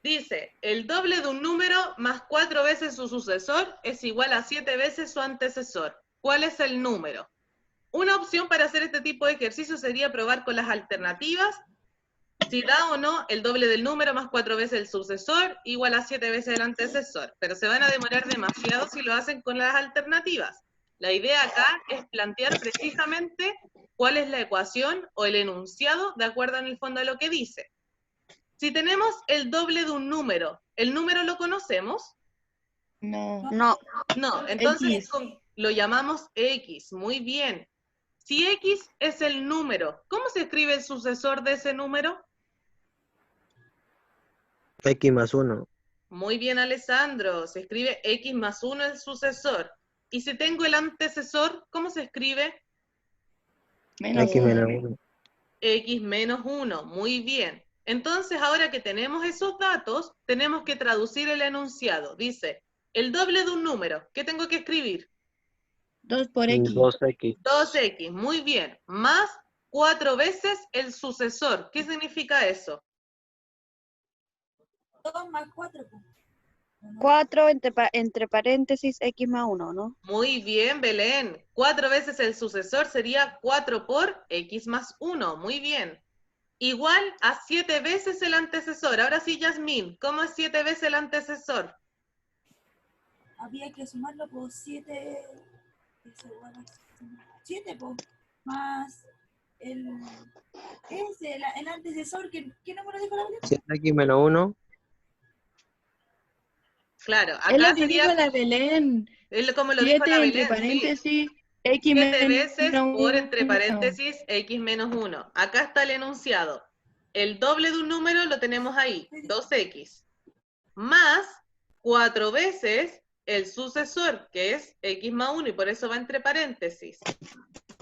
Dice, el doble de un número más 4 veces su sucesor es igual a 7 veces su antecesor. ¿Cuál es el número? Una opción para hacer este tipo de ejercicio sería probar con las alternativas si da o no el doble del número más 4 veces el sucesor igual a 7 veces el antecesor. Pero se van a demorar demasiado si lo hacen con las alternativas. La idea acá es plantear precisamente cuál es la ecuación o el enunciado de acuerdo en el fondo a lo que dice. Si tenemos el doble de un número, ¿el número lo conocemos? No. No. No, entonces X. lo llamamos X, muy bien. Si X es el número, ¿cómo se escribe el sucesor de ese número? X más 1. Muy bien, Alessandro, se escribe X más 1 el sucesor. Y si tengo el antecesor, ¿cómo se escribe? Menos X menos 1. 1. X menos 1, muy bien. Entonces, ahora que tenemos esos datos, tenemos que traducir el enunciado. Dice, el doble de un número, ¿qué tengo que escribir? 2 por X. 2X. 2X, muy bien. Más 4 veces el sucesor. ¿Qué significa eso? 2 más 4. 4 entre paréntesis X más 1, ¿no? Muy bien, Belén. 4 veces el sucesor sería 4 por X más 1. Muy bien. Igual a 7 veces el antecesor. Ahora sí, Yasmín, ¿cómo es 7 veces el antecesor? Había que sumarlo por 7. 7 más el antecesor. ¿Qué número dijo la Belén? 7X menos 1. Claro, Es lo acá que dijo sería la Belén. como lo dijo 7 la entre Belén, sí. paréntesis X 7 veces menos por entre 1. paréntesis X menos 1. Acá está el enunciado. El doble de un número lo tenemos ahí, 2X. Más 4 veces el sucesor, que es X más 1, y por eso va entre paréntesis.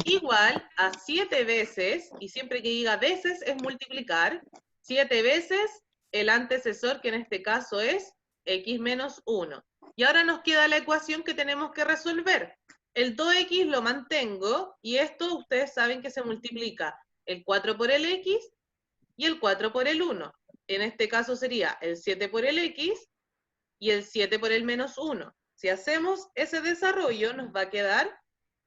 igual a 7 veces, y siempre que diga veces es multiplicar, 7 veces el antecesor, que en este caso es x menos 1. Y ahora nos queda la ecuación que tenemos que resolver. El 2x lo mantengo, y esto ustedes saben que se multiplica el 4 por el x y el 4 por el 1. En este caso sería el 7 por el x y el 7 por el menos 1. Si hacemos ese desarrollo, nos va a quedar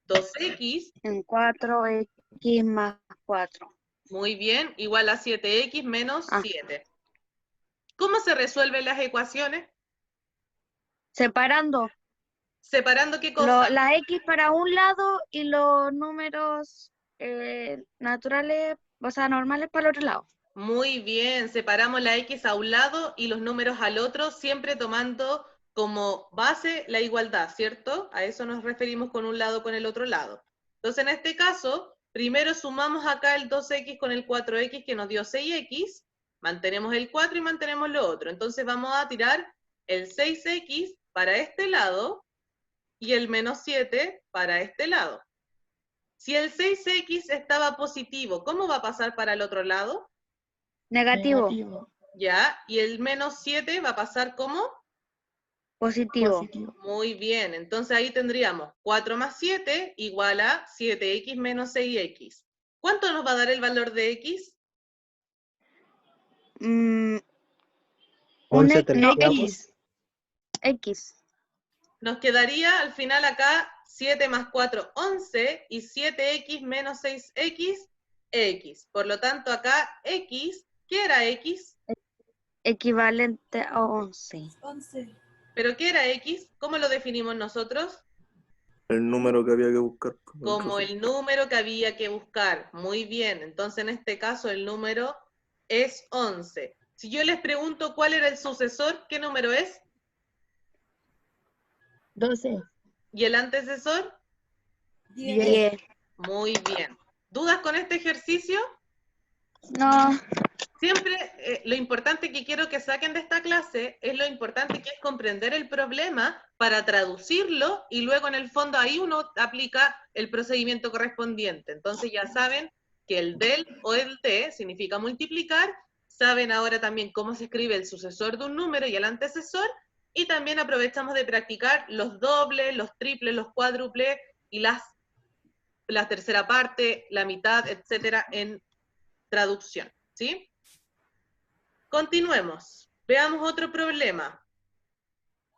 2x, En 4x más 4. muy bien, igual a 7x menos Ah. 7. ¿Cómo se resuelven las ecuaciones? Separando Separando qué cosa. la x para un lado y los números naturales, o sea, normales para el otro lado. Muy bien, separamos la x a un lado y los números al otro, siempre tomando como base la igualdad, ¿cierto? A eso nos referimos con un lado con el otro lado. Entonces, en este caso, primero sumamos acá el 2x con el 4x que nos dio 6x, mantenemos el 4 y mantenemos lo otro. Entonces vamos a tirar el 6x para este lado y el menos 7 para este lado. Si el 6x estaba positivo, ¿cómo va a pasar para el otro lado? Negativo. Ya, y el menos 7 va a pasar como Positivo. muy bien. Entonces ahí tendríamos 4 más 7 igual a 7x menos 6x. ¿Cuánto nos va a dar el valor de x? Un 11 terciavos. X. Nos quedaría al final acá 7 más 4, 11, y 7x menos 6x, x. Por lo tanto acá x, ¿qué era x? Equivalente a 11. 11. ¿Pero qué era x? ¿Cómo lo definimos nosotros? El número que había que buscar. Como el número que había que buscar. Muy bien, entonces en este caso el número es 11. Si yo les pregunto cuál era el sucesor, ¿qué número es? 12. ¿Y el antecesor? 10. 10. Muy bien. ¿Dudas con este ejercicio? No. Siempre lo importante que quiero que saquen de esta clase es lo importante que es comprender el problema para traducirlo y luego en el fondo ahí uno aplica el procedimiento correspondiente. Entonces ya saben que el del o el de significa multiplicar, saben ahora también cómo se escribe el sucesor de un número y el antecesor, y también aprovechamos de practicar los dobles, los triples, los cuádruples y la tercera parte, la mitad, etcétera, en traducción, ¿sí? Continuemos. Veamos otro problema.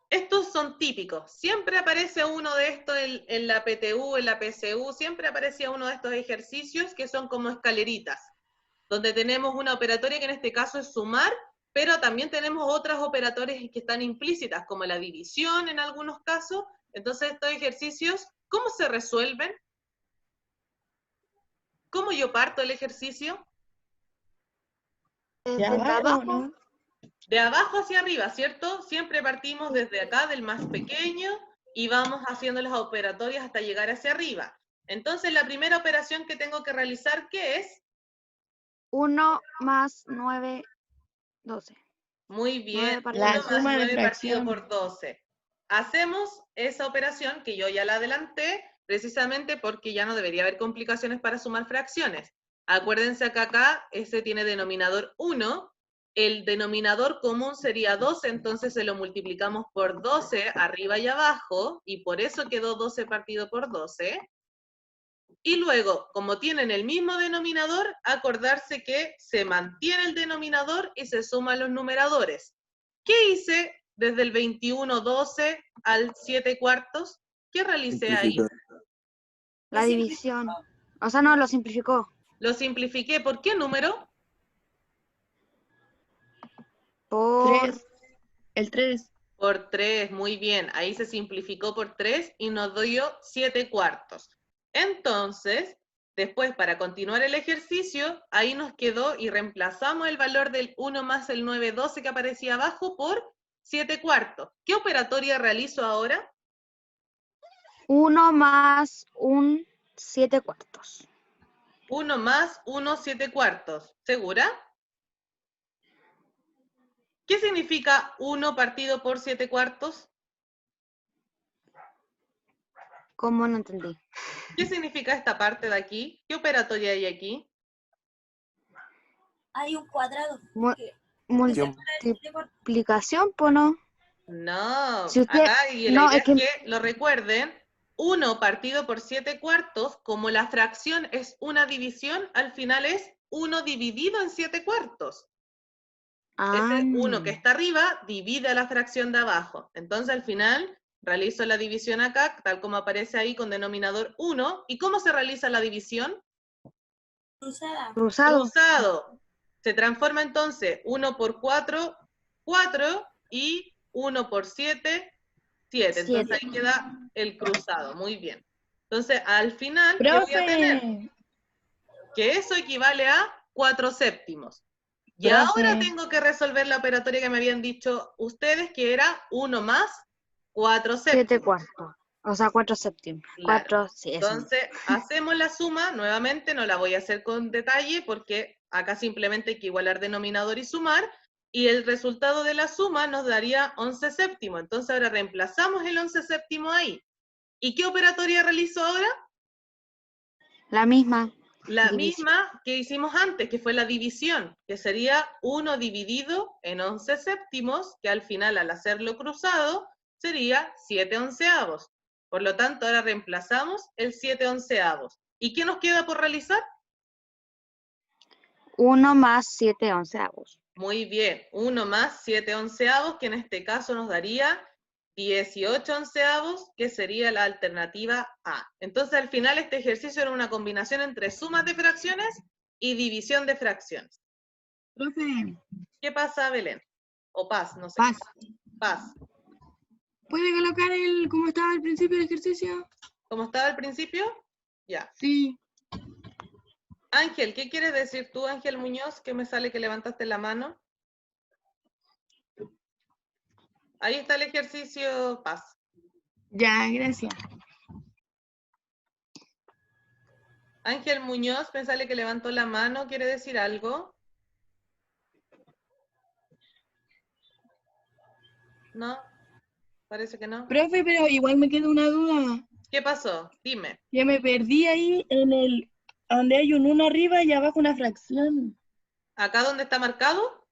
Estos son típicos. Siempre aparece uno de estos en la PTU, en la PSU, siempre aparecía uno de estos ejercicios que son como escaleritas, donde tenemos una operatoria que en este caso es sumar, pero también tenemos otras operatorias que están implícitas, como la división en algunos casos. Entonces, estos ejercicios, ¿cómo se resuelven? ¿Cómo yo parto el ejercicio? De Desde abajo, ¿no? De abajo hacia arriba, ¿cierto? Siempre partimos desde acá, del más pequeño, y vamos haciendo las operatorias hasta llegar hacia arriba. Entonces, la primera operación que tengo que realizar, ¿qué es? 1 más 9, 12. Muy bien, 9 1 La más suma de 9 partido fracción. por 12. Hacemos esa operación que yo ya la adelanté, precisamente porque ya no debería haber complicaciones para sumar fracciones. Acuérdense que acá ese tiene denominador 1, el denominador común sería 12, entonces se lo multiplicamos por 12 arriba y abajo, y por eso quedó 12 partido por 12. Y luego, como tienen el mismo denominador, acordarse que se mantiene el denominador y se suman los numeradores. ¿Qué hice desde el 21/12 al 7/4? ¿Qué realicé ahí? La división. O sea, no, lo simplificó. Lo simplifiqué. ¿Por qué número? Por 3. El 3. Por 3, muy bien. Ahí se simplificó por 3 y nos dio 7/4. Entonces, después para continuar el ejercicio, ahí nos quedó y reemplazamos el valor del 1 más el 9/12 que aparecía abajo por 7/4. ¿Qué operatoria realizo ahora? 1 más un 7/4. 1 más 1 7/4. ¿Segura? ¿Qué significa 1 partido por 7/4? ¿Cómo no entendí? ¿Qué significa esta parte de aquí? ¿Qué operatoria hay aquí? Hay un cuadrado. Mu- que- Tiempo. Multiplicación, pues no. No, Si usted, acá y la no, idea es que, es que lo recuerden, 1 partido por 7/4, como la fracción es una división, al final es 1 dividido en 7/4. Ese 1 que está arriba divide a la fracción de abajo. Entonces al final realizo la división acá, tal como aparece ahí con denominador 1. ¿Y cómo se realiza la división? Cruzada. cruzado. Cruzado. Se transforma entonces 1 por 4, 4, y 1 por 7, 7. Entonces ahí queda el cruzado. Muy bien. Entonces al final, ¿qué voy a tener? Profe, Que eso equivale a 4/7. Y Profe. ahora tengo que resolver la operatoria que me habían dicho ustedes, que era 1 más 4/7. 7/4. O sea, 4/7. Claro. 4, sí, eso. Entonces, hacemos la suma, nuevamente no la voy a hacer con detalle porque acá simplemente hay que igualar denominador y sumar, y el resultado de la suma nos daría 11/7. Entonces ahora reemplazamos el 11/7 ahí. ¿Y qué operatoria realizo ahora? La misma. La División. misma que hicimos antes, que fue la división, que sería 1 dividido en 11/7, que al final, al hacerlo cruzado, sería 7/11. Por lo tanto, ahora reemplazamos el 7/11. ¿Y qué nos queda por realizar? 1 más 7/11. Muy bien, 1 más 7/11, que en este caso nos daría 18/11, que sería la alternativa A. Entonces, al final, este ejercicio era una combinación entre sumas de fracciones y división de fracciones. Profe, ¿Qué pasa, Belén? O Paz, no sé. Paz. Paz. ¿Puede colocar el como estaba al principio del ejercicio? ¿Cómo estaba al principio? Ya. Sí. Ángel, ¿qué quieres decir tú, Ángel Muñoz, que me sale que levantaste la mano? Ahí está el ejercicio, Paz. Ya, gracias. Ángel Muñoz, me sale que levantó la mano, ¿quiere decir algo? ¿No? Parece que no. Profe, pero igual me queda una duda. ¿Qué pasó? Dime. Que me perdí ahí en el donde hay un 1 arriba y abajo una fracción. ¿Acá donde está marcado?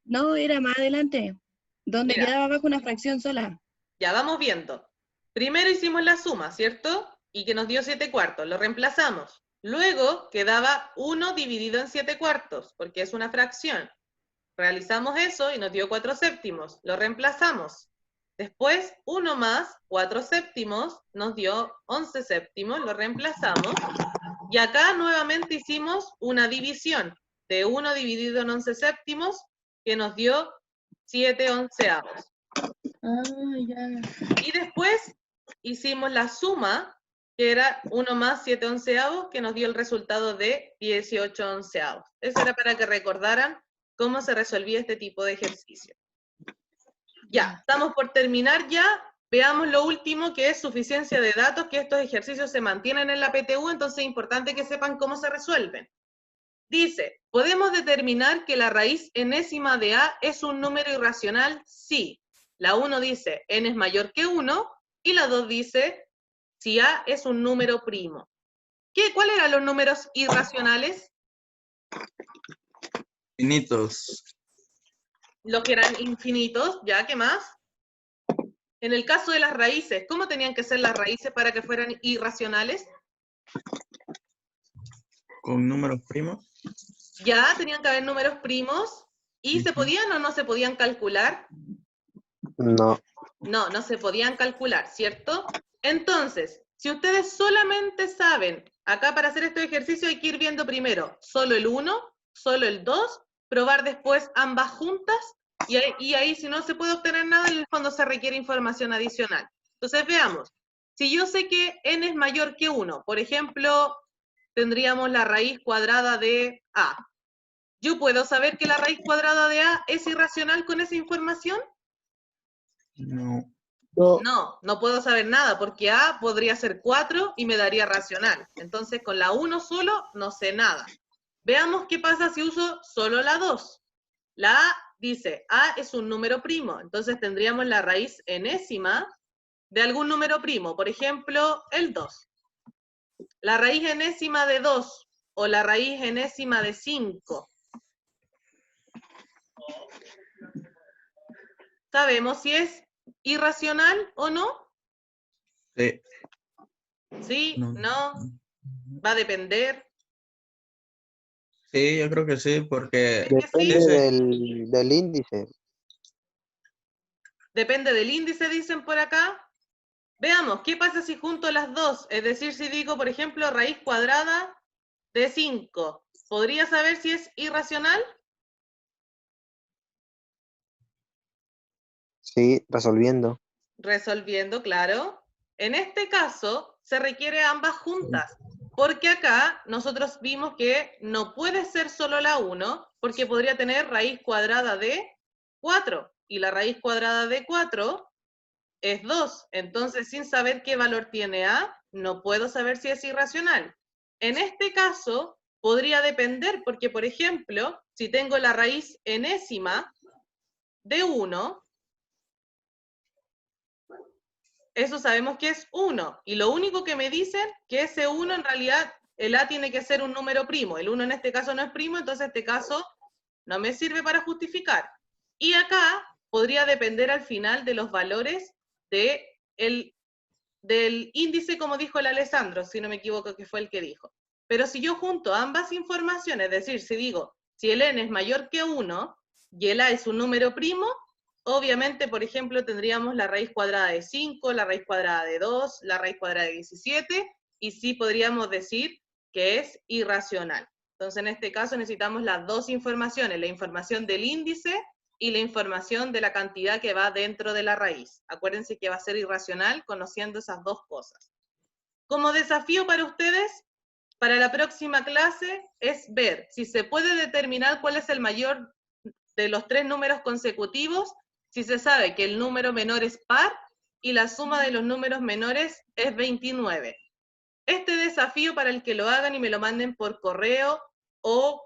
No, era más adelante. Donde Mira. quedaba abajo una fracción sola. Ya vamos viendo. Primero hicimos la suma, ¿cierto? Y que nos dio 7/4. Lo reemplazamos. Luego quedaba 1 dividido en 7/4, porque es una fracción. Realizamos eso y nos dio 4/7. Lo reemplazamos. Después, 1 más 4/7 nos dio 11/7. Lo reemplazamos. Y acá nuevamente hicimos una división de 1 dividido en 11/7, que nos dio 7/11. Ah, ya. Y después hicimos la suma, que era 1 más 7/11, que nos dio el resultado de 18/11. Eso era para que recordaran cómo se resolvía este tipo de ejercicio. Ya, estamos por terminar ya. Veamos lo último, que es suficiencia de datos, que estos ejercicios se mantienen en la PTU, entonces es importante que sepan cómo se resuelven. Dice, ¿podemos determinar que la raíz enésima de A es un número irracional? Sí. La 1 dice, n es mayor que 1, y la 2 dice, si A es un número primo. ¿Cuáles eran los números irracionales? Finitos. Los que eran infinitos, ¿ya? ¿Qué más? En el caso de las raíces, ¿cómo tenían que ser las raíces para que fueran irracionales? Con números primos. Ya, tenían que haber números primos. ¿Y se podían o no se podían calcular? No. No, no se podían calcular, ¿cierto? Entonces, si ustedes solamente saben, acá para hacer este ejercicio hay que ir viendo primero solo el 1, solo el 2, probar después ambas juntas, y ahí si no se puede obtener nada, en el fondo se requiere información adicional. Entonces veamos, si yo sé que n es mayor que 1, por ejemplo, tendríamos la raíz cuadrada de A. ¿Yo puedo saber que la raíz cuadrada de A es irracional con esa información? No. No, no puedo saber nada, porque A podría ser 4 y me daría racional. Entonces, con la 1 solo, no sé nada. Veamos qué pasa si uso solo la 2. La A dice, A es un número primo, entonces tendríamos la raíz enésima de algún número primo, por ejemplo, el 2. ¿La raíz enésima de 2 o la raíz enésima de 5? ¿Sabemos si es irracional o no? Sí. ¿Sí? No. ¿No? ¿Va a depender? Sí, yo creo que sí, porque ¿Creen que sí? Depende sí. del índice. Depende del índice, dicen por acá. Veamos, ¿qué pasa si junto las dos? Es decir, si digo, por ejemplo, raíz cuadrada de 5, ¿podría saber si es irracional? Sí, resolviendo. Resolviendo, claro. En este caso, se requiere ambas juntas, porque acá nosotros vimos que no puede ser solo la 1, porque podría tener raíz cuadrada de 4, y la raíz cuadrada de 4 es 2. Entonces, sin saber qué valor tiene A, no puedo saber si es irracional. En este caso, podría depender, porque, por ejemplo, si tengo la raíz enésima de 1, eso sabemos que es 1, y lo único que me dicen que ese 1 en realidad, el A tiene que ser un número primo, el 1 en este caso no es primo, entonces este caso no me sirve para justificar. Y acá podría depender al final de los valores del índice, como dijo el Alessandro, si no me equivoco, que fue el que dijo. Pero si yo junto ambas informaciones, es decir, si digo, si el n es mayor que 1 y el a es un número primo, obviamente, por ejemplo, tendríamos la raíz cuadrada de 5, la raíz cuadrada de 2, la raíz cuadrada de 17, y sí podríamos decir que es irracional. Entonces, en este caso necesitamos las dos informaciones, la información del índice y la información de la cantidad que va dentro de la raíz. Acuérdense que va a ser irracional conociendo esas dos cosas. Como desafío para ustedes, para la próxima clase, es ver si se puede determinar cuál es el mayor de los tres números consecutivos, si se sabe que el número menor es par y la suma de los números menores es 29. Este desafío, para el que lo hagan y me lo manden por correo o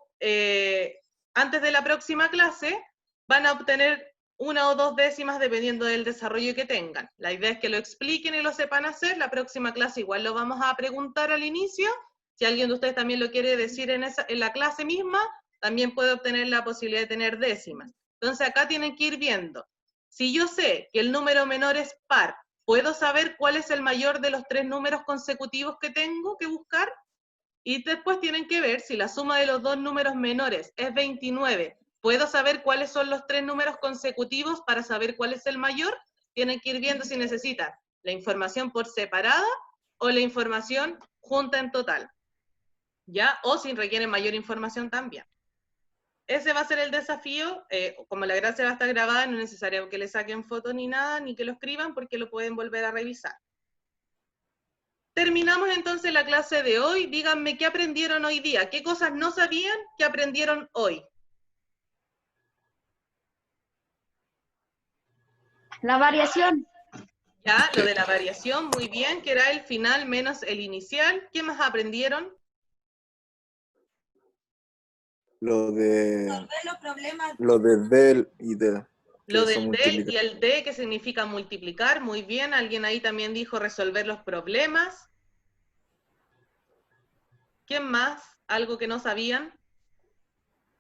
antes de la próxima clase, van a obtener 1 o 2 décimas dependiendo del desarrollo que tengan. La idea es que lo expliquen y lo sepan hacer. La próxima clase igual lo vamos a preguntar al inicio. Si alguien de ustedes también lo quiere decir en la clase misma, también puede obtener la posibilidad de tener décimas. Entonces acá tienen que ir viendo. Si yo sé que el número menor es par, ¿puedo saber cuál es el mayor de los tres números consecutivos que tengo que buscar? Y después tienen que ver si la suma de los dos números menores es 29. ¿Puedo saber cuáles son los tres números consecutivos para saber cuál es el mayor? Tienen que ir viendo si necesitan la información por separada o la información junta en total. ¿Ya? O si requieren mayor información también. Ese va a ser el desafío. Como la clase va a estar grabada, no es necesario que le saquen fotos ni nada, ni que lo escriban, porque lo pueden volver a revisar. Terminamos entonces la clase de hoy. Díganme qué aprendieron hoy día, qué cosas no sabían que aprendieron hoy. La variación. Ya, lo de la variación, muy bien, que era el final menos el inicial. ¿Qué más aprendieron? Lo de Resolver los problemas. del y de. Lo Que son del del y multiplicar. el de, que significa multiplicar. Muy bien, alguien ahí también dijo resolver los problemas. ¿Quién más? ¿Algo que no sabían?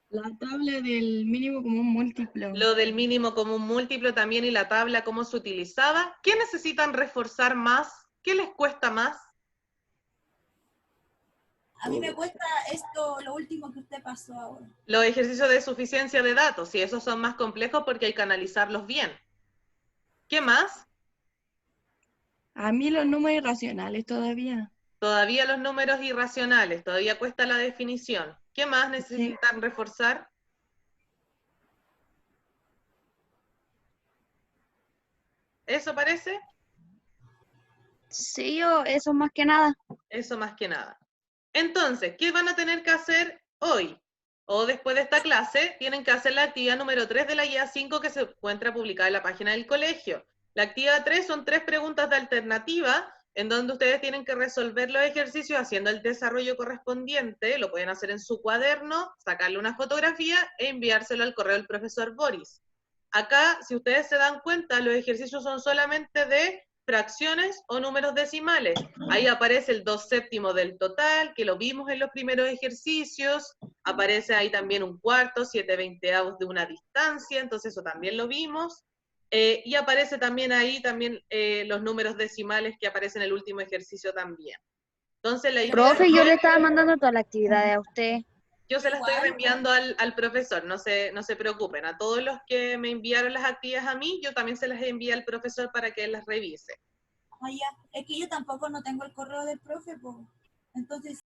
La tabla del mínimo común múltiplo. Lo del mínimo común múltiplo también y la tabla, cómo se utilizaba. ¿Qué necesitan reforzar más? ¿Qué les cuesta más? A mí me cuesta esto, lo último que usted pasó ahora. Los ejercicios de suficiencia de datos, y esos son más complejos porque hay que analizarlos bien. ¿Qué más? A mí los números irracionales todavía. Todavía los números irracionales, todavía cuesta la definición. ¿Qué más necesitan reforzar? ¿Eso parece? Sí, o eso más que nada. Eso más que nada. Entonces, ¿qué van a tener que hacer hoy? O después de esta clase, tienen que hacer la actividad número 3 de la guía 5 que se encuentra publicada en la página del colegio. La actividad 3 son 3 preguntas de alternativa en donde ustedes tienen que resolver los ejercicios haciendo el desarrollo correspondiente. Lo pueden hacer en su cuaderno, sacarle una fotografía e enviárselo al correo del profesor Boris. Acá, si ustedes se dan cuenta, los ejercicios son solamente de fracciones o números decimales. Ahí aparece el 2/7 del total, que lo vimos en los primeros ejercicios. Aparece ahí también un cuarto, 7/20 de una distancia, entonces eso también lo vimos. Y aparece también ahí los números decimales que aparecen en el último ejercicio también. Entonces la idea Profe, es yo que le estaba mandando todas las actividades a usted. yo se las estoy Igual, reenviando al profesor, no se preocupen. A todos los que me enviaron las actividades a mí, yo también se las envié al profesor para que él las revise. ya. Es que yo tampoco no tengo el correo del profe, pues. Entonces